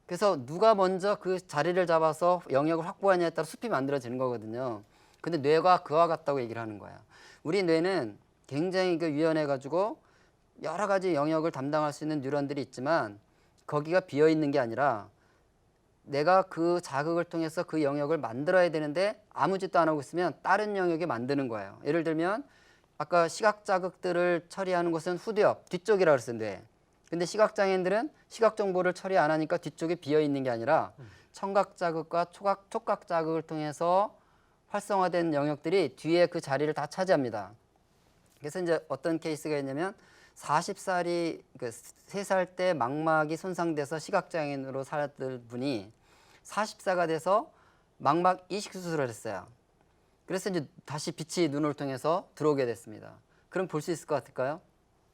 그래서 누가 먼저 그 자리를 잡아서 영역을 확보하냐에 따라 숲이 만들어지는 거거든요. 근데 뇌가 그와 같다고 얘기를 하는 거야. 우리 뇌는 굉장히 그 유연해가지고 여러 가지 영역을 담당할 수 있는 뉴런들이 있지만 거기가 비어 있는 게 아니라 내가 그 자극을 통해서 그 영역을 만들어야 되는데 아무 짓도 안 하고 있으면 다른 영역이 만드는 거예요. 예를 들면 아까 시각 자극들을 처리하는 것은 후두엽, 뒤쪽이라고 그랬어요. 뇌. 근데 시각장애인들은 시각 정보를 처리 안 하니까 뒤쪽에 비어 있는 게 아니라 청각 자극과 촉각 자극을 통해서 활성화된 영역들이 뒤에 그 자리를 다 차지합니다. 그래서 이제 어떤 케이스가 있냐면 40살이 그 3살 때 망막이 손상돼서 시각장애인으로 살았던 분이 40세가 돼서 망막 이식 수술을 했어요. 그래서 이제 다시 빛이 눈을 통해서 들어오게 됐습니다. 그럼 볼 수 있을 것 같을까요?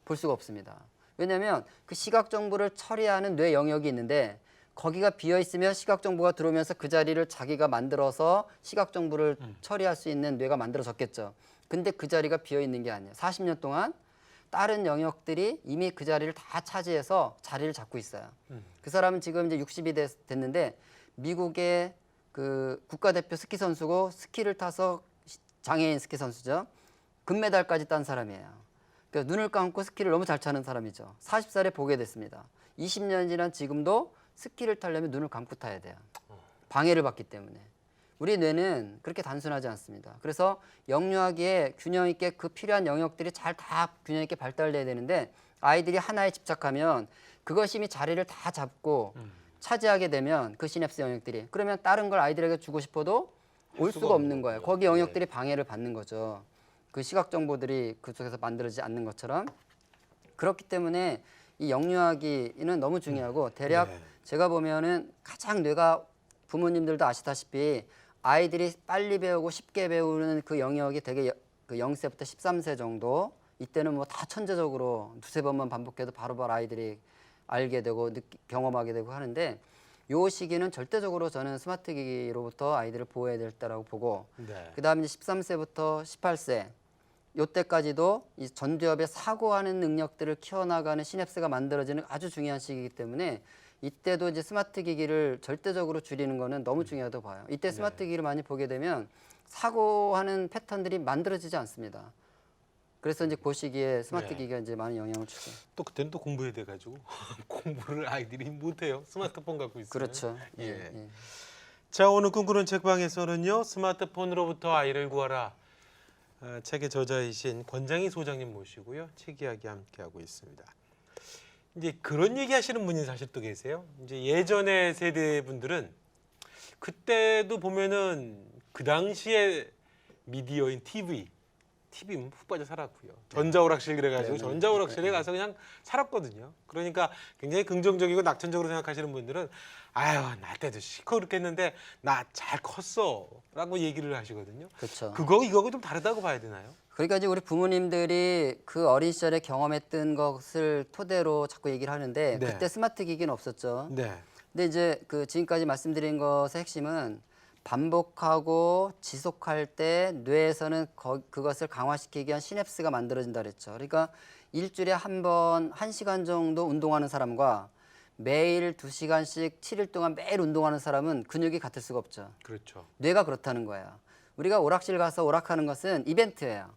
볼 수가 없습니다. 왜냐하면 그 시각 정보를 처리하는 뇌 영역이 있는데 거기가 비어 있으면 시각 정보가 들어오면서 그 자리를 자기가 만들어서 시각 정보를 처리할 수 있는 뇌가 만들어졌겠죠. 근데 그 자리가 비어 있는 게 아니에요. 40년 동안 다른 영역들이 이미 그 자리를 다 차지해서 자리를 잡고 있어요. 그 사람은 지금 이제 60이 됐는데 미국의 그 국가대표 스키 선수고 스키를 타서 장애인 스키 선수죠. 금메달까지 딴 사람이에요. 그러니까 눈을 감고 스키를 너무 잘 타는 사람이죠. 40살에 보게 됐습니다. 20년 지난 지금도 스키를 타려면 눈을 감고 타야 돼요. 방해를 받기 때문에. 우리 뇌는 그렇게 단순하지 않습니다. 그래서 영유아기에 균형 있게 그 필요한 영역들이 잘 다 균형 있게 발달돼야 되는데 아이들이 하나에 집착하면 그것이 이미 자리를 다 잡고 차지하게 되면 그 시냅스 영역들이 그러면 다른 걸 아이들에게 주고 싶어도 올 수가 없는 거예요. 거기 영역들이 방해를 받는 거죠. 그 시각 정보들이 그쪽에서 만들어지지 않는 것처럼. 그렇기 때문에 이 영유아기는 너무 중요하고 대략 제가 보면은 가장 뇌가 부모님들도 아시다시피 아이들이 빨리 배우고 쉽게 배우는 그 영역이 되게 그 0세부터 13세 정도, 이때는 뭐 다 천재적으로 두세 번만 반복해도 바로바로 아이들이 알게 되고 경험하게 되고 하는데, 요 시기는 절대적으로 저는 스마트 기기로부터 아이들을 보호해야 될 때라고 보고, 네. 그다음에 이제 13세부터 18세 요때까지도 이 전두엽의 사고하는 능력들을 키워나가는 시냅스가 만들어지는 아주 중요한 시기이기 때문에 이때도 이제 스마트 기기를 절대적으로 줄이는 거는 너무 중요하다고 봐요. 이때 스마트 기기를 많이 보게 되면 사고하는 패턴들이 만들어지지 않습니다. 그래서 이제 그 시기에 스마트 네. 기기가 이제 많이 영향을 주죠. 또 그때는 또 공부해야 돼가지고 공부를 아이들이 못해요. 스마트폰 갖고 있으면. 그렇죠. 예. 예. 자, 오늘 꿈꾸는 책방에서는요, 스마트폰으로부터 아이를 구하라 책의 저자이신 권장희 소장님 모시고요, 책 이야기 함께 하고 있습니다. 이제 그런 얘기 하시는 분이 사실 또 계세요. 이제 예전의 세대 분들은 그때도 보면은 그 당시에 미디어인 TV는 푹 빠져 살았고요. 전자오락실 그래가지고 네네. 전자오락실에 가서 그냥 살았거든요. 그러니까 굉장히 긍정적이고 낙천적으로 생각하시는 분들은 아유, 나 때도 시커 그렇게 했는데 나 잘 컸어라고 얘기를 하시거든요. 그렇죠. 그거 이거하고 좀 다르다고 봐야 되나요? 그러니까 이제 우리 부모님들이 그 어린 시절에 경험했던 것을 토대로 자꾸 얘기를 하는데, 네. 그때 스마트 기기는 없었죠. 네. 근데 이제 그 지금까지 말씀드린 것의 핵심은 반복하고 지속할 때 뇌에서는 그것을 강화시키기 위한 시냅스가 만들어진다 그랬죠. 그러니까 일주일에 한 번 1시간 정도 운동하는 사람과 매일 2시간씩 7일 동안 매일 운동하는 사람은 근육이 같을 수가 없죠. 그렇죠. 뇌가 그렇다는 거예요. 우리가 오락실 가서 오락하는 것은 이벤트예요.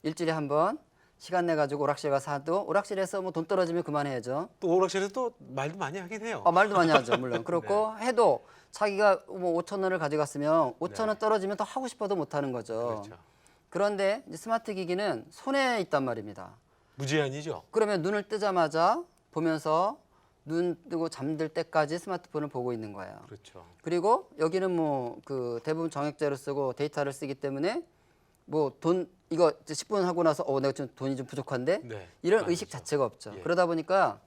일주일에 한 번 시간 내 가지고 오락실 가서 하도, 오락실에서 뭐 돈 떨어지면 그만해야죠. 또 오락실에서 또 말도 많이 하긴 해요. 말도 많이 하죠, 물론. 그렇고 해도 자기가 뭐 5천 원을 가져갔으면 5천 원 떨어지면 더 하고 싶어도 못 하는 거죠. 그렇죠. 그런데 이제 스마트 기기는 손에 있단 말입니다. 무제한이죠. 그러면 눈을 뜨자마자 보면서 눈 뜨고 잠들 때까지 스마트폰을 보고 있는 거예요. 그렇죠. 그리고 여기는 뭐 그 대부분 정액제로 쓰고 데이터를 쓰기 때문에 뭐 돈 이거 이제 10분 하고 나서 내가 좀 돈이 좀 부족한데, 네. 이런 맞죠. 의식 자체가 없죠. 예. 그러다 보니까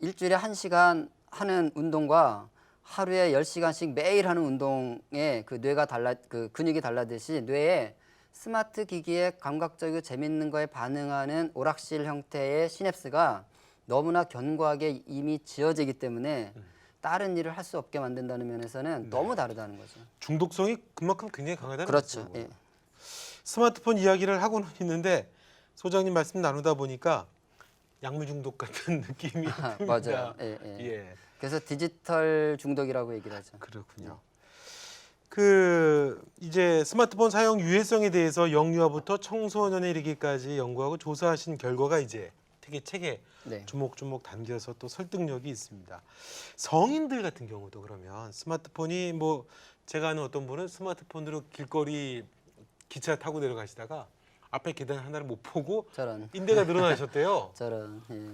일주일에 1시간 하는 운동과 하루에 10시간씩 매일 하는 운동에 그 뇌가 그 근육이 달라듯이 뇌에 스마트 기기에 감각적이고 재밌는 거에 반응하는 오락실 형태의 시냅스가 너무나 견고하게 이미 지어지기 때문에 다른 일을 할 수 없게 만든다는 면에서는 너무 다르다는 거죠. 중독성이 그만큼 굉장히 강하다는 그렇죠. 거죠. 예. 스마트폰 이야기를 하고는 있는데 소장님 말씀 나누다 보니까 약물 중독 같은 느낌이 듭니다. 맞아요. 예. 예. 그래서 디지털 중독이라고 얘기를 하죠. 그렇군요. 그 이제 스마트폰 사용 유해성에 대해서 영유아부터 청소년에 이르기까지 연구하고 조사하신 결과가 이제 되게 책에 네. 주목주목 담겨서 또 설득력이 있습니다. 성인들 같은 경우도 그러면 스마트폰이 뭐 제가 아는 어떤 분은 스마트폰으로 길거리 기차 타고 내려가시다가 앞에 계단 하나를 못 보고 저런 인대가 늘어나셨대요. 저런. 예.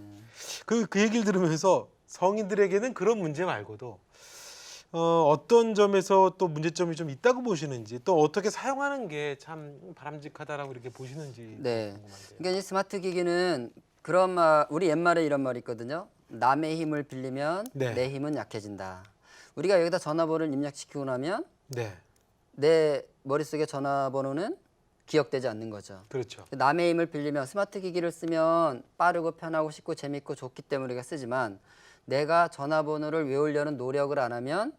그 얘기를 들으면서 성인들에게는 그런 문제 말고도 어떤 점에서 또 문제점이 좀 있다고 보시는지, 또 어떻게 사용하는 게 참 바람직하다라고 이렇게 보시는지 네. 궁금한데요. 그러니까 이 스마트 기기는 그런 말, 우리 옛말에 이런 말이 있거든요. 남의 힘을 빌리면 네. 내 힘은 약해진다. 우리가 여기다 전화번호를 입력시키고 나면 네, 내 머릿속에 전화번호는 기억되지 않는 거죠. 그렇죠. 남의 힘을 빌리면, 스마트 기기를 쓰면 빠르고 편하고 쉽고 재밌고 좋기 때문에 우리가 쓰지만, 내가 전화번호를 외우려는 노력을 안 하면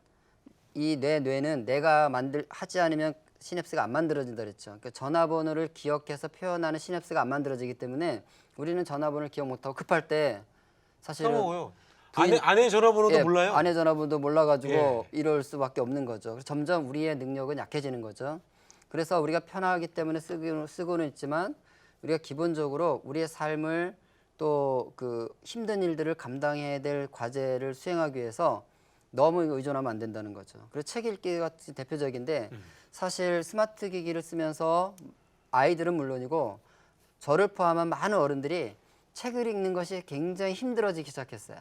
이 내 뇌는 내가 하지 않으면 시냅스가 안 만들어진다 그랬죠. 그러니까 전화번호를 기억해서 표현하는 시냅스가 안 만들어지기 때문에 우리는 전화번호를 기억 못하고 급할 때 사실은 까먹어요. 부인- 아내 전화번호도 예, 몰라요. 아내 전화번호도 몰라가지고 예. 이럴 수밖에 없는 거죠. 그래서 점점 우리의 능력은 약해지는 거죠. 그래서 우리가 편하기 때문에 쓰고는 있지만, 우리가 기본적으로 우리의 삶을 또 그 힘든 일들을 감당해야 될 과제를 수행하기 위해서 너무 의존하면 안 된다는 거죠. 그래서 책 읽기가 대표적인데, 사실 스마트 기기를 쓰면서 아이들은 물론이고 저를 포함한 많은 어른들이 책을 읽는 것이 굉장히 힘들어지기 시작했어요.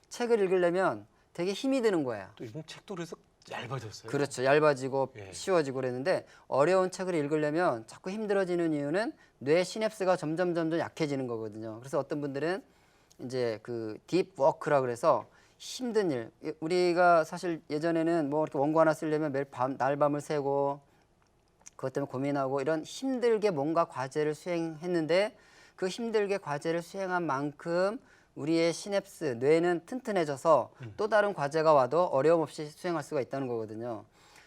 책을 읽으려면 되게 힘이 드는 거예요. 또 요즘 책도 그래서 얇아졌어요. 그렇죠. 얇아지고 예. 쉬워지고 그랬는데, 어려운 책을 읽으려면 자꾸 힘들어지는 이유는 뇌 시냅스가 점점 약해지는 거거든요. 그래서 어떤 분들은 이제 그 딥 워크라 그래서 힘든 일. 우리가 사실 예전에는 뭐 이렇게 원고 하나 쓰려면 매일 날밤을 새고 그것 때문에 고민하고 이런 힘들게 뭔가 과제를 수행했는데 그 힘들게 과제를 수행한 만큼 우리의 시냅스, 뇌는 튼튼해져서 또 다른 과제가 와도 어려움 없이 수행할 수가 있다는 거거든요.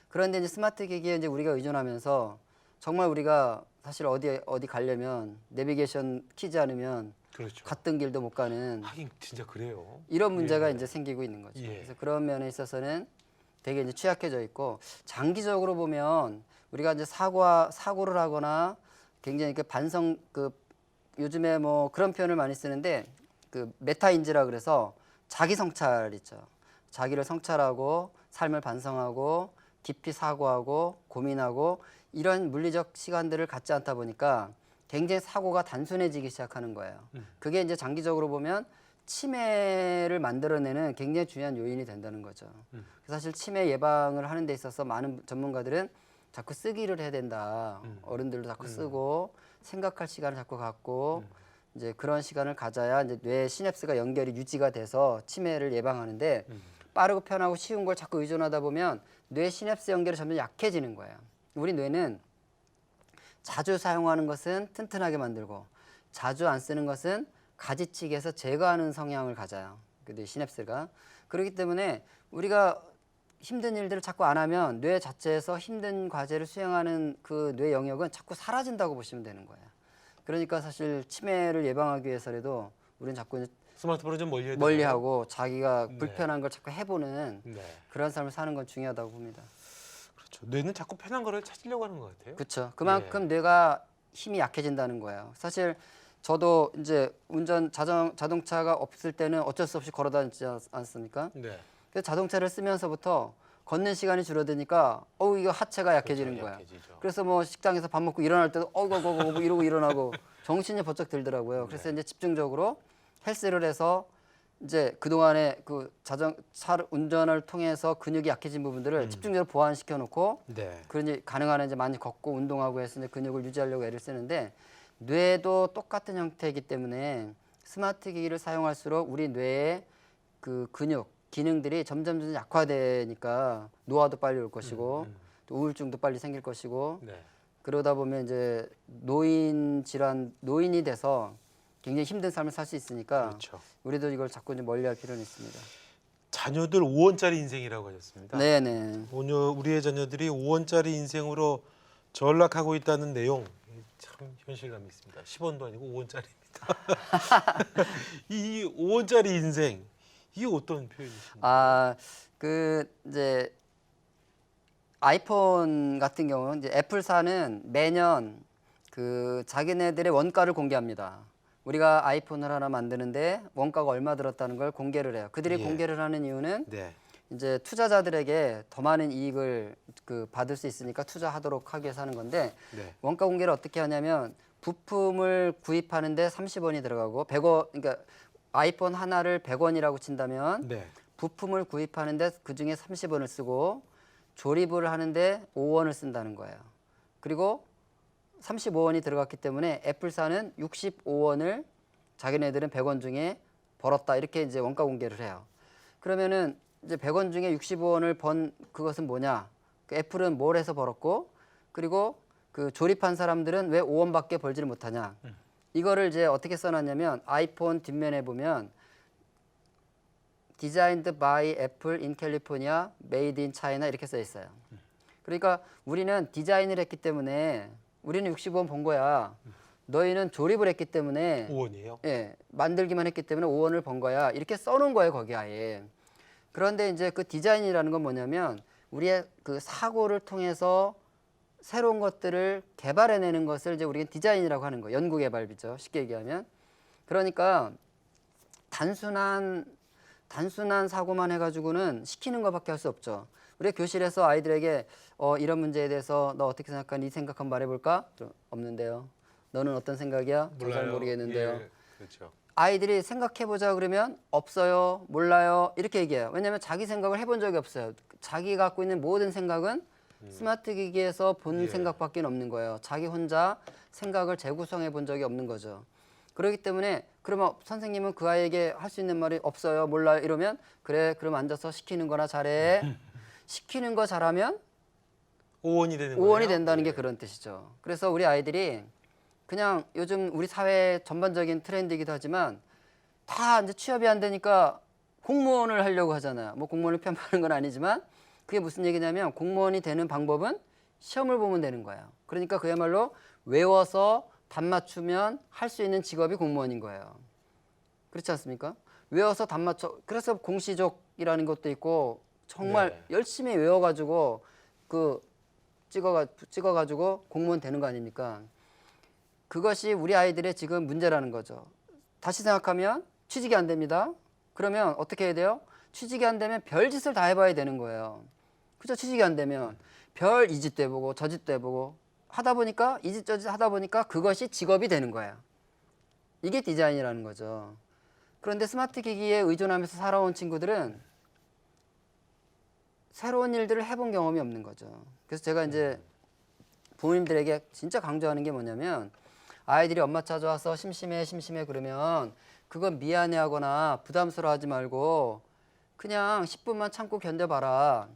그런데 이제 스마트 기기에 이제 우리가 의존하면서 정말 우리가 사실 어디 가려면 내비게이션 키지 않으면 그렇죠. 갔던 길도 못 가는 하긴 진짜 그래요. 이런 문제가 예. 이제 생기고 있는 거죠. 예. 그래서 그런 면에 있어서는 되게 이제 취약해져 있고 장기적으로 보면 우리가 이제 사고를 하거나 굉장히 그 반성 요즘에 뭐 그런 표현을 많이 쓰는데 그 메타인지라 그래서 자기 성찰 있죠. 자기를 성찰하고 삶을 반성하고 깊이 사고하고 고민하고 이런 물리적 시간들을 갖지 않다 보니까 굉장히 사고가 단순해지기 시작하는 거예요. 그게 이제 장기적으로 보면 치매를 만들어내는 굉장히 중요한 요인이 된다는 거죠. 사실 치매 예방을 하는 데 있어서 많은 전문가들은 자꾸 쓰기를 해야 된다. 어른들도 자꾸 쓰고 생각할 시간을 자꾸 갖고 이제 그런 시간을 가져야 이제 뇌 시냅스가 연결이 유지가 돼서 치매를 예방하는데 빠르고 편하고 쉬운 걸 자꾸 의존하다 보면 뇌 시냅스 연결이 점점 약해지는 거예요. 우리 뇌는 자주 사용하는 것은 튼튼하게 만들고 자주 안 쓰는 것은 가지치기해서 제거하는 성향을 가져요. 그 뇌 시냅스가. 그렇기 때문에 우리가 힘든 일들을 자꾸 안 하면 뇌 자체에서 힘든 과제를 수행하는 그 뇌 영역은 자꾸 사라진다고 보시면 되는 거예요. 그러니까 사실 치매를 예방하기 위해서라도 우리는 자꾸 이제 스마트폰을 좀 멀리하고 자기가 네. 불편한 걸 자꾸 해보는 네. 그런 삶을 사는 건 중요하다고 봅니다. 그렇죠. 뇌는 자꾸 편한 거를 찾으려고 하는 것 같아요. 그렇죠. 그만큼 뇌가 힘이 약해진다는 거예요. 사실 저도 이제 자동차가 없을 때는 어쩔 수 없이 걸어 다니지 않습니까? 네. 그래서 자동차를 쓰면서부터 걷는 시간이 줄어드니까 이거 하체가 약해지는 그렇죠. 거야. 약해지죠. 그래서 뭐 식당에서 밥 먹고 일어날 때도 뭐 이러고 일어나고 정신이 번쩍 들더라고요. 그래서 이제 집중적으로 헬스를 해서 이제 그동안에 그 자동차 운전을 통해서 근육이 약해진 부분들을 집중적으로 보완시켜 놓고 네. 그러니 가능한 한 이제 많이 걷고 운동하고 해서 이제 근육을 유지하려고 애를 쓰는데 뇌도 똑같은 형태이기 때문에 스마트 기기를 사용할수록 우리 뇌의 그 근육 기능들이 점점 약화되니까 노화도 빨리 올 것이고 또 우울증도 빨리 생길 것이고 네. 그러다 보면 이제 노인이 돼서 굉장히 힘든 삶을 살 수 있으니까 그렇죠. 우리도 이걸 자꾸 좀 멀리할 필요는 있습니다. 자녀들 5원짜리 인생이라고 하셨습니다. 네네. 우리의 자녀들이 5원짜리 인생으로 전락하고 있다는 내용 참 현실감이 있습니다. 10원도 아니고 5원짜리입니다. 이 5원짜리 인생 이게 어떤 표현이십니까? 이제 아이폰 같은 경우는 이제 애플사는 매년 그 자기네들의 원가를 공개합니다. 우리가 아이폰을 하나 만드는데 원가가 얼마 들었다는 걸 공개를 해요. 그들이 예. 공개를 하는 이유는 네. 이제 투자자들에게 더 많은 이익을 받을 수 있으니까 투자하도록 하기 위해서 하는 건데 네. 원가 공개를 어떻게 하냐면 부품을 구입하는데 30원이 들어가고 100원 그러니까 아이폰 하나를 100원이라고 친다면 네. 부품을 구입하는데 그중에 30원을 쓰고 조립을 하는데 5원을 쓴다는 거예요. 그리고 35원이 들어갔기 때문에 애플사는 65원을 자기네들은 100원 중에 벌었다 이렇게 이제 원가 공개를 해요. 그러면은 이제 100원 중에 65원을 번 그것은 뭐냐? 그 애플은 뭘 해서 벌었고 그리고 그 조립한 사람들은 왜 5원밖에 벌지를 못하냐? 이거를 이제 어떻게 써놨냐면 아이폰 뒷면에 보면 Designed by Apple in California, Made in China 이렇게 써 있어요. 그러니까 우리는 디자인을 했기 때문에 우리는 65원 번 거야. 너희는 조립을 했기 때문에 5원이에요? 예, 만들기만 했기 때문에 5원을 번 거야. 이렇게 써놓은 거예요, 거기 아예. 그런데 이제 그 디자인이라는 건 뭐냐면 우리의 그 사고를 통해서 새로운 것들을 개발해내는 것을 이제 우리가 디자인이라고 하는 거예요. 연구개발이죠, 쉽게 얘기하면. 그러니까 단순한 사고만 해가지고는 시키는 것밖에 할 수 없죠. 우리 교실에서 아이들에게 이런 문제에 대해서 너 어떻게 생각하니? 네 생각 한번 말해볼까? 없는데요. 너는 어떤 생각이야? 잘 모르겠는데요. 예, 그렇죠. 아이들이 생각해보자 그러면 없어요, 몰라요 이렇게 얘기해요. 왜냐하면 자기 생각을 해본 적이 없어요. 자기가 갖고 있는 모든 생각은 스마트 기기에서 본 예. 생각밖에 없는 거예요. 자기 혼자 생각을 재구성해 본 적이 없는 거죠. 그렇기 때문에 그러면 선생님은 그 아이에게 할 수 있는 말이 없어요, 몰라요 이러면 그래 그럼 앉아서 시키는 거나 잘해. 시키는 거 잘하면 오원이 되는 거예요. 오원이 된다는 게 예. 그런 뜻이죠. 그래서 우리 아이들이 그냥 요즘 우리 사회 전반적인 트렌드이기도 하지만 다 이제 취업이 안 되니까 공무원을 하려고 하잖아요. 뭐 공무원을 편파하는 건 아니지만 그게 무슨 얘기냐면 공무원이 되는 방법은 시험을 보면 되는 거예요. 그러니까 그야말로 외워서 답 맞추면 할 수 있는 직업이 공무원인 거예요. 그렇지 않습니까? 외워서 답 맞춰. 그래서 공시족이라는 것도 있고 정말 네. 열심히 외워가지고 그 찍어가지고 공무원 되는 거 아닙니까? 그것이 우리 아이들의 지금 문제라는 거죠. 다시 생각하면 취직이 안 됩니다. 그러면 어떻게 해야 돼요? 취직이 안 되면 별짓을 다 해봐야 되는 거예요. 그죠? 취직이 안 되면 별 이 짓도 해보고 저 짓도 해보고 하다 보니까 이 짓 저 짓 하다 보니까 그것이 직업이 되는 거예요. 이게 디자인이라는 거죠. 그런데 스마트 기기에 의존하면서 살아온 친구들은 새로운 일들을 해본 경험이 없는 거죠. 그래서 제가 이제 부모님들에게 진짜 강조하는 게 뭐냐면 아이들이 엄마 찾아와서 심심해 그러면 그건 미안해하거나 부담스러워하지 말고 그냥 10분만 참고 견뎌봐라.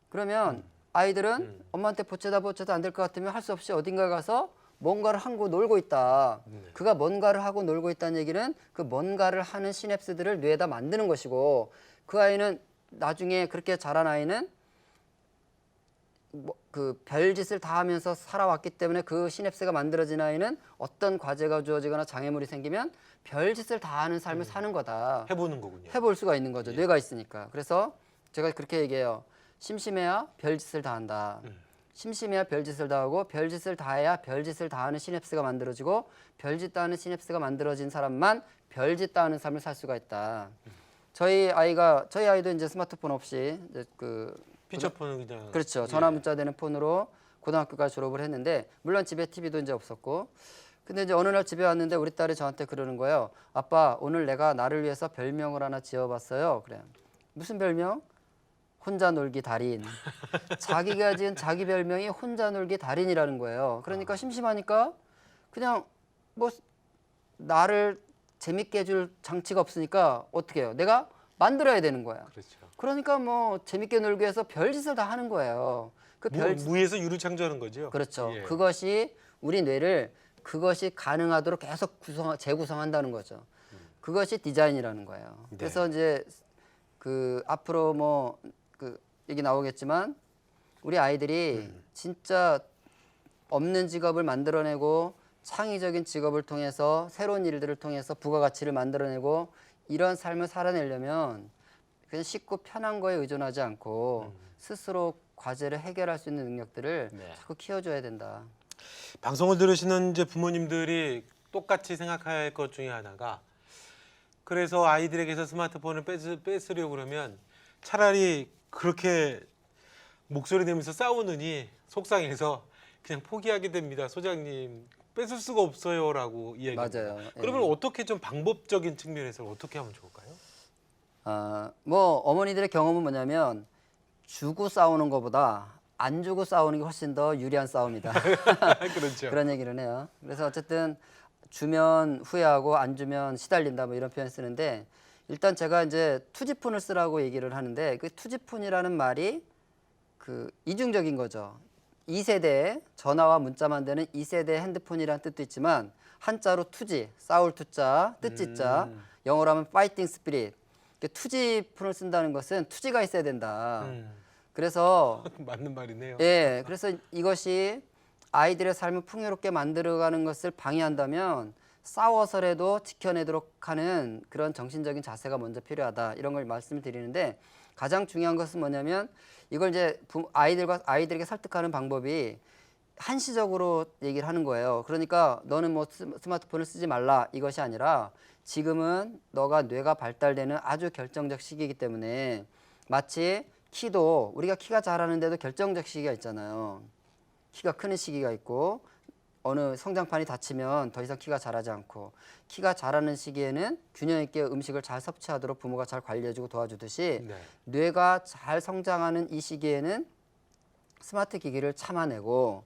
그러면 아이들은 엄마한테 보채다 안 될 것 같으면 할 수 없이 어딘가 가서 뭔가를 하고 놀고 있다. 그가 뭔가를 하고 놀고 있다는 얘기는 그 뭔가를 하는 시냅스들을 뇌에다 만드는 것이고 그 아이는 나중에 그렇게 자란 아이는 그 별짓을 다 하면서 살아왔기 때문에 그 시냅스가 만들어진 아이는 어떤 과제가 주어지거나 장애물이 생기면 별짓을 다 하는 삶을 사는 거다. 해보는 거군요. 해볼 수가 있는 거죠. 뇌가 있으니까. 그래서 제가 그렇게 얘기해요. 심심해야 별짓을 다 한다. 심심해야 별짓을 다 하고 별짓을 다 해야 별짓을 다 하는 시냅스가 만들어지고 별짓 다 하는 시냅스가 만들어진 사람만 별짓 다 하는 삶을 살 수가 있다. 저희 아이도 이제 스마트폰 없이 이제 피처폰은 그냥 그렇죠. 전화 문자 되는 폰으로 고등학교까지 졸업을 했는데 물론 집에 TV도 이제 없었고 근데 이제 어느 날 집에 왔는데 우리 딸이 저한테 그러는 거예요. 아빠 오늘 내가 나를 위해서 별명을 하나 지어봤어요. 그래. 무슨 별명? 혼자 놀기 달인. 자기가 지은 자기 별명이 혼자 놀기 달인이라는 거예요. 그러니까 심심하니까 그냥 뭐 나를 재밌게 해줄 장치가 없으니까 어떻게 해요? 내가 만들어야 되는 거야. 그렇죠. 그러니까 뭐 재밌게 놀기 위해서 별짓을 다 하는 거예요. 무에서 유를 창조하는 거죠. 그렇죠. 예. 그것이 우리 뇌를 그것이 가능하도록 계속 재구성한다는 거죠. 그것이 디자인이라는 거예요. 네. 그래서 이제 그 앞으로 뭐 그 얘기 나오겠지만 우리 아이들이 진짜 없는 직업을 만들어내고 창의적인 직업을 통해서 새로운 일들을 통해서 부가가치를 만들어내고 이런 삶을 살아내려면 그냥 쉽고 편한 거에 의존하지 않고 스스로 과제를 해결할 수 있는 능력들을 네. 자꾸 키워줘야 된다. 방송을 들으시는 이제 부모님들이 똑같이 생각할 것 중에 하나가 그래서 아이들에게서 스마트폰을 뺏으려고 그러면 차라리 그렇게 목소리 내면서 싸우느니 속상해서 그냥 포기하게 됩니다. 소장님 뺏을 수가 없어요라고 이야기합니다. 맞아요. 그러면 어떻게 좀 방법적인 측면에서 어떻게 하면 좋을까요? 뭐 어머니들의 경험은 뭐냐면 주고 싸우는 것보다 안 주고 싸우는 게 훨씬 더 유리한 싸움이다. 그렇죠. 그런 얘기를 해요. 그래서 어쨌든 주면 후회하고 안 주면 시달린다 뭐 이런 표현 쓰는데 일단 제가 이제 투지폰을 쓰라고 얘기를 하는데 그 투지폰이라는 말이 그 이중적인 거죠. 2세대 전화와 문자만 되는 2세대 핸드폰이라는 뜻도 있지만 한자로 투지, 싸울 투자, 뜻지자, 영어로 하면 파이팅 스피릿. 투지폰을 쓴다는 것은 투지가 있어야 된다. 그래서 맞는 말이네요. 예, 그래서 이것이 아이들의 삶을 풍요롭게 만들어가는 것을 방해한다면 싸워서라도 지켜내도록 하는 그런 정신적인 자세가 먼저 필요하다. 이런 걸 말씀을 드리는데 가장 중요한 것은 뭐냐면 이걸 이제 아이들에게 설득하는 방법이 한시적으로 얘기를 하는 거예요. 그러니까 너는 뭐 스마트폰을 쓰지 말라 이것이 아니라 지금은 너가 뇌가 발달되는 아주 결정적 시기이기 때문에 마치 키도 우리가 키가 자라는데도 결정적 시기가 있잖아요. 키가 크는 시기가 있고 어느 성장판이 닫히면 더 이상 키가 자라지 않고 키가 자라는 시기에는 균형 있게 음식을 잘 섭취하도록 부모가 잘 관리해주고 도와주듯이 네. 뇌가 잘 성장하는 이 시기에는 스마트 기기를 참아내고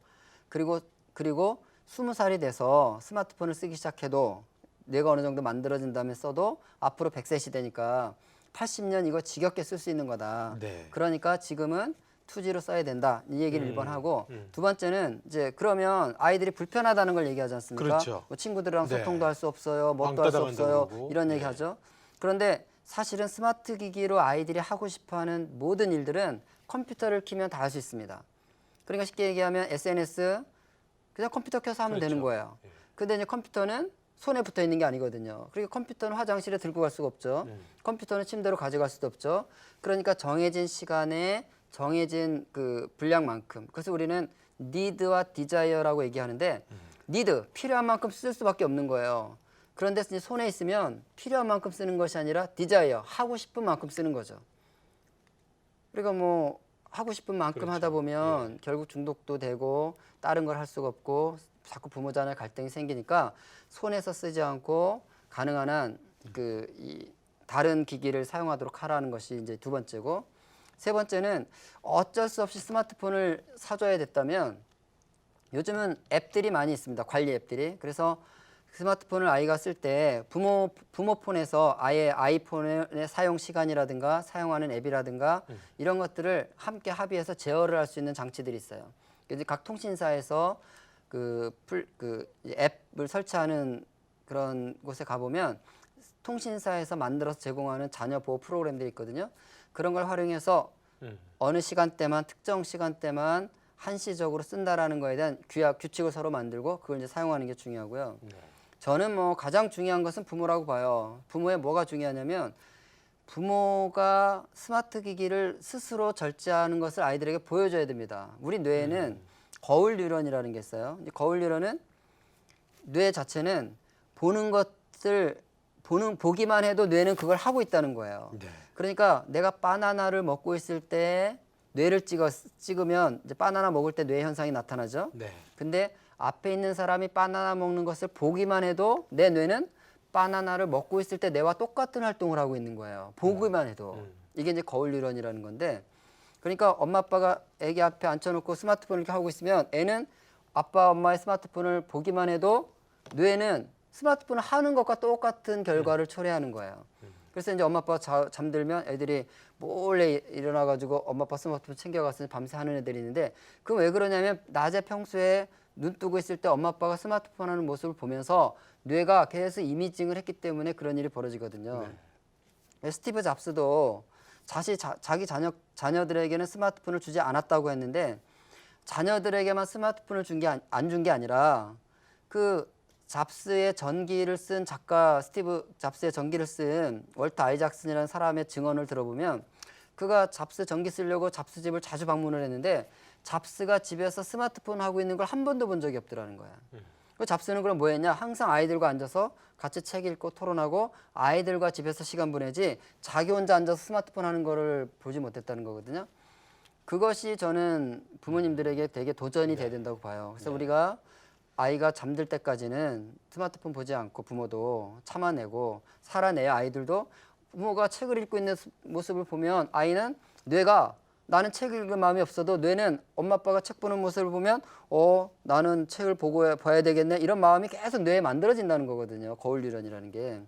그리고 20살이 돼서 스마트폰을 쓰기 시작해도 뇌가 어느 정도 만들어진 다음에 써도 앞으로 100세 시대니까 80년 이거 지겹게 쓸 수 있는 거다. 네. 그러니까 지금은 2G로 써야 된다. 이 얘기를 1번 하고 두 번째는 이제 그러면 아이들이 불편하다는 걸 얘기하지 않습니까? 그렇죠. 뭐 친구들이랑 네. 소통도 할 수 없어요. 뭣도 할 수 왕따 없어요. 당한다고 그러고. 이런 네. 얘기 하죠. 그런데 사실은 스마트 기기로 아이들이 하고 싶어하는 모든 일들은 컴퓨터를 키면 다 할 수 있습니다. 그러니까 쉽게 얘기하면 SNS 그냥 컴퓨터 켜서 하면 그렇죠. 되는 거예요. 예. 근데 이제 컴퓨터는 손에 붙어 있는 게 아니거든요. 그리고 컴퓨터는 화장실에 들고 갈 수가 없죠. 컴퓨터는 침대로 가져갈 수도 없죠. 그러니까 정해진 시간에 정해진 그 분량만큼. 그래서 우리는 need와 desire라고 얘기하는데 need 필요한 만큼 쓸 수밖에 없는 거예요. 그런데 이제 손에 있으면 필요한 만큼 쓰는 것이 아니라 desire 하고 싶은 만큼 쓰는 거죠. 우리가 뭐 하고 싶은 만큼 그렇죠. 하다 보면 결국 중독도 되고 다른 걸 할 수가 없고 자꾸 부모 자녀 갈등이 생기니까 손에서 쓰지 않고 가능한 한 이 다른 기기를 사용하도록 하라는 것이 이제 두 번째고 세 번째는 어쩔 수 없이 스마트폰을 사줘야 됐다면 요즘은 앱들이 많이 있습니다. 관리 앱들이. 그래서 스마트폰을 아이가 쓸 때 부모 폰에서 아예 아이폰의 사용 시간이라든가 사용하는 앱이라든가 이런 것들을 함께 합의해서 제어를 할 수 있는 장치들이 있어요. 이제 각 통신사에서 앱을 설치하는 그런 곳에 가보면 통신사에서 만들어서 제공하는 자녀 보호 프로그램들이 있거든요. 그런 걸 활용해서 어느 시간대만 특정 시간대만 한시적으로 쓴다라는 거에 대한 규칙을 서로 만들고 그걸 이제 사용하는 게 중요하고요. 네. 저는 뭐 가장 중요한 것은 부모라고 봐요. 부모의 뭐가 중요하냐면 부모가 스마트 기기를 스스로 절제하는 것을 아이들에게 보여줘야 됩니다. 우리 뇌에는 거울 뉴런이라는 게 있어요. 거울 뉴런은 뇌 자체는 보기만 해도 뇌는 그걸 하고 있다는 거예요. 네. 그러니까 내가 바나나를 먹고 있을 때 뇌를 찍으면 이제 바나나 먹을 때 뇌 현상이 나타나죠. 네. 근데 앞에 있는 사람이 바나나 먹는 것을 보기만 해도 내 뇌는 바나나를 먹고 있을 때 뇌와 똑같은 활동을 하고 있는 거예요. 보기만 해도. 이게 이제 거울 뉴런이라는 건데 그러니까 엄마 아빠가 애기 앞에 앉혀놓고 스마트폰을 이렇게 하고 있으면 애는 아빠 엄마의 스마트폰을 보기만 해도 뇌는 스마트폰을 하는 것과 똑같은 결과를 초래하는 거예요. 그래서 이제 엄마 아빠가 잠들면 애들이 몰래 일어나가지고 엄마 아빠 스마트폰 챙겨가서 밤새 하는 애들이 있는데 그건 왜 그러냐면 낮에 평소에 눈 뜨고 있을 때 엄마 아빠가 스마트폰 하는 모습을 보면서 뇌가 계속 이미징을 했기 때문에 그런 일이 벌어지거든요. 스티브 잡스도 자기 자녀들에게는 스마트폰을 주지 않았다고 했는데 자녀들에게만 스마트폰을 안 준 게 아니라 그 잡스의 전기를 쓴 작가 스티브 잡스의 전기를 쓴 월터 아이작슨이라는 사람의 증언을 들어보면 그가 잡스 전기 쓰려고 잡스 집을 자주 방문을 했는데 잡스가 집에서 스마트폰 하고 있는 걸 한 번도 본 적이 없더라는 거야. 그 잡스는 그럼 뭐 했냐? 항상 아이들과 앉아서 같이 책 읽고 토론하고 아이들과 집에서 시간 보내지 자기 혼자 앉아서 스마트폰 하는 거를 보지 못했다는 거거든요. 그것이 저는 부모님들에게 되게 도전이 돼야 된다고 봐요. 그래서 우리가 아이가 잠들 때까지는 스마트폰 보지 않고 부모도 참아내고 살아내야 아이들도 부모가 책을 읽고 있는 모습을 보면 아이는 뇌가 나는 책 읽을 마음이 없어도 뇌는 엄마 아빠가 책 보는 모습을 보면 나는 책을 봐야 되겠네 이런 마음이 계속 뇌에 만들어진다는 거거든요. 거울 뉴런이라는 게.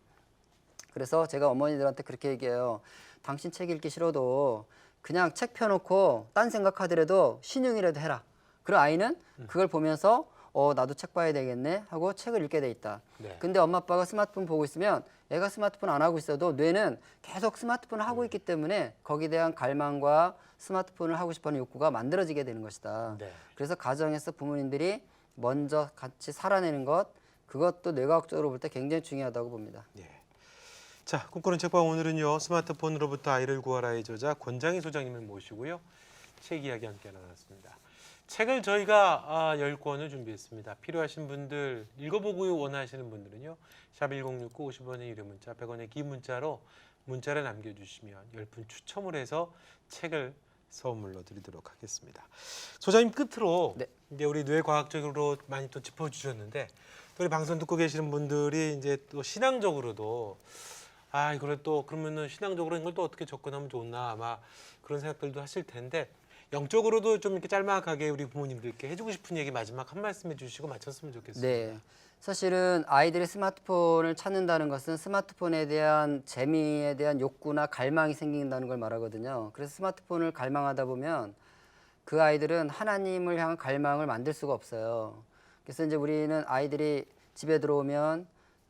그래서 제가 어머니들한테 그렇게 얘기해요. 당신 책 읽기 싫어도 그냥 책 펴놓고 딴 생각하더라도 신용이라도 해라. 그럼 아이는 그걸 보면서 나도 책 봐야 되겠네 하고 책을 읽게 돼 있다. 네. 근데 엄마 아빠가 스마트폰 보고 있으면 애가 스마트폰 안 하고 있어도 뇌는 계속 스마트폰을 하고 있기 때문에 거기에 대한 갈망과 스마트폰을 하고 싶어하는 욕구가 만들어지게 되는 것이다. 네. 그래서 가정에서 부모님들이 먼저 같이 살아내는 것 그것도 뇌과학적으로 볼 때 굉장히 중요하다고 봅니다. 예. 자, 꿈꾸는 책방 오늘은요. 스마트폰으로부터 아이를 구하라의 저자 권장희 소장님을 모시고요. 책 이야기 함께 나눴습니다. 책을 저희가 10권을 준비했습니다. 필요하신 분들, 읽어보고 원하시는 분들은요. 샵 1069 50원의 유료 문자, 100원의 긴 문자로 문자를 남겨주시면 10분 추첨을 해서 책을 선물로 드리도록 하겠습니다. 소장님 끝으로 네. 이제 우리 뇌과학적으로 많이 또 짚어주셨는데 또 우리 방송 듣고 계시는 분들이 이제 또 신앙적으로도 이걸 또 그러면은 신앙적으로 이걸 또 어떻게 접근하면 좋나 아마 그런 생각들도 하실 텐데 영적으로도 좀 이렇게 짤막하게 우리 부모님들께 해주고 싶은 얘기 마지막 한 말씀 해주시고 마쳤으면 좋겠습니다. 네. 사실은 아이들이 스마트폰을 찾는다는 것은 스마트폰에 대한 재미에 대한 욕구나 갈망이 생긴다는 걸 말하거든요. 그래서 스마트폰을 갈망하다 보면 그 아이들은 하나님을 향한 갈망을 만들 수가 없어요. 그래서 이제 우리는 아이들이 집에 들어오면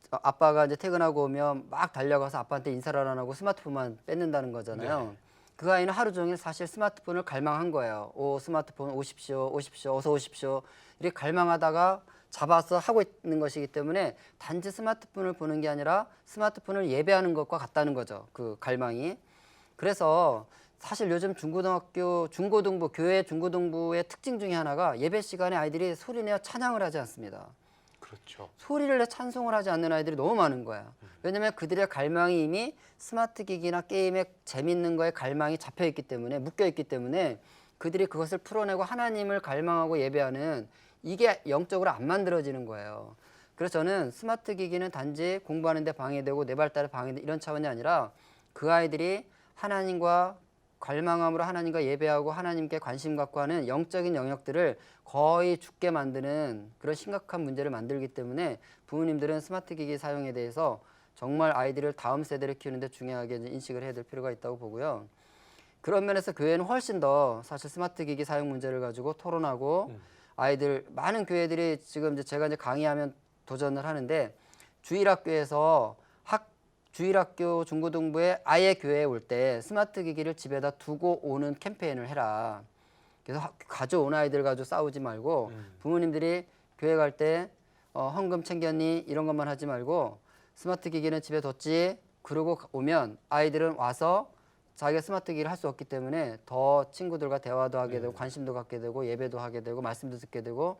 아빠가 이제 퇴근하고 오면 막 달려가서 아빠한테 인사를 안 하고 스마트폰만 뺏는다는 거잖아요. 네. 그 아이는 하루 종일 사실 스마트폰을 갈망한 거예요. 오, 스마트폰 오십시오, 오십시오, 어서 오십시오. 이렇게 갈망하다가 잡아서 하고 있는 것이기 때문에 단지 스마트폰을 보는 게 아니라 스마트폰을 예배하는 것과 같다는 거죠. 그 갈망이. 그래서 사실 요즘 중고등학교, 중고등부, 교회 중고등부의 특징 중에 하나가 예배 시간에 아이들이 소리내어 찬양을 하지 않습니다. 그렇죠. 소리를 내 찬송을 하지 않는 아이들이 너무 많은 거야. 왜냐하면 그들의 갈망이 이미 스마트 기기나 게임에 재밌는 거에 갈망이 잡혀 있기 때문에 묶여 있기 때문에 그들이 그것을 풀어내고 하나님을 갈망하고 예배하는 이게 영적으로 안 만들어지는 거예요. 그래서 저는 스마트 기기는 단지 공부하는 데 방해되고 내 발달에 방해되고 이런 차원이 아니라 그 아이들이 하나님과 갈망함으로 하나님과 예배하고 하나님께 관심 갖고 하는 영적인 영역들을 거의 죽게 만드는 그런 심각한 문제를 만들기 때문에 부모님들은 스마트 기기 사용에 대해서 정말 아이들을 다음 세대를 키우는데 중요하게 인식을 해야 될 필요가 있다고 보고요. 그런 면에서 교회는 훨씬 더 사실 스마트 기기 사용 문제를 가지고 토론하고 아이들 많은 교회들이 지금 이제 제가 이제 강의하면 도전을 하는데 주일학교에서 주일학교 중고등부에 아예 교회에 올 때 스마트 기기를 집에다 두고 오는 캠페인을 해라. 그래서 가져온 아이들 가지고 싸우지 말고 부모님들이 교회 갈 때 헌금 챙겼니 이런 것만 하지 말고 스마트 기기는 집에 뒀지 그러고 오면 아이들은 와서 자기가 스마트 기기를 할 수 없기 때문에 더 친구들과 대화도 하게 되고 관심도 갖게 되고 예배도 하게 되고 말씀도 듣게 되고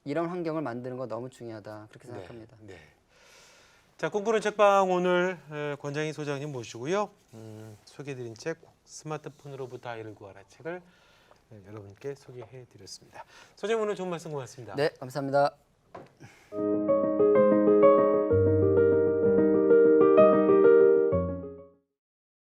이런 환경을 만드는 거 너무 중요하다 그렇게 생각합니다. 네. 자, 꿈꾸는 책방 오늘 권장희 소장님 모시고요. 소개해드린 책 스마트폰으로부터 아이를 구하라 책을 여러분께 소개해드렸습니다. 소장님 오늘 좋은 말씀 고맙습니다. 네, 감사합니다.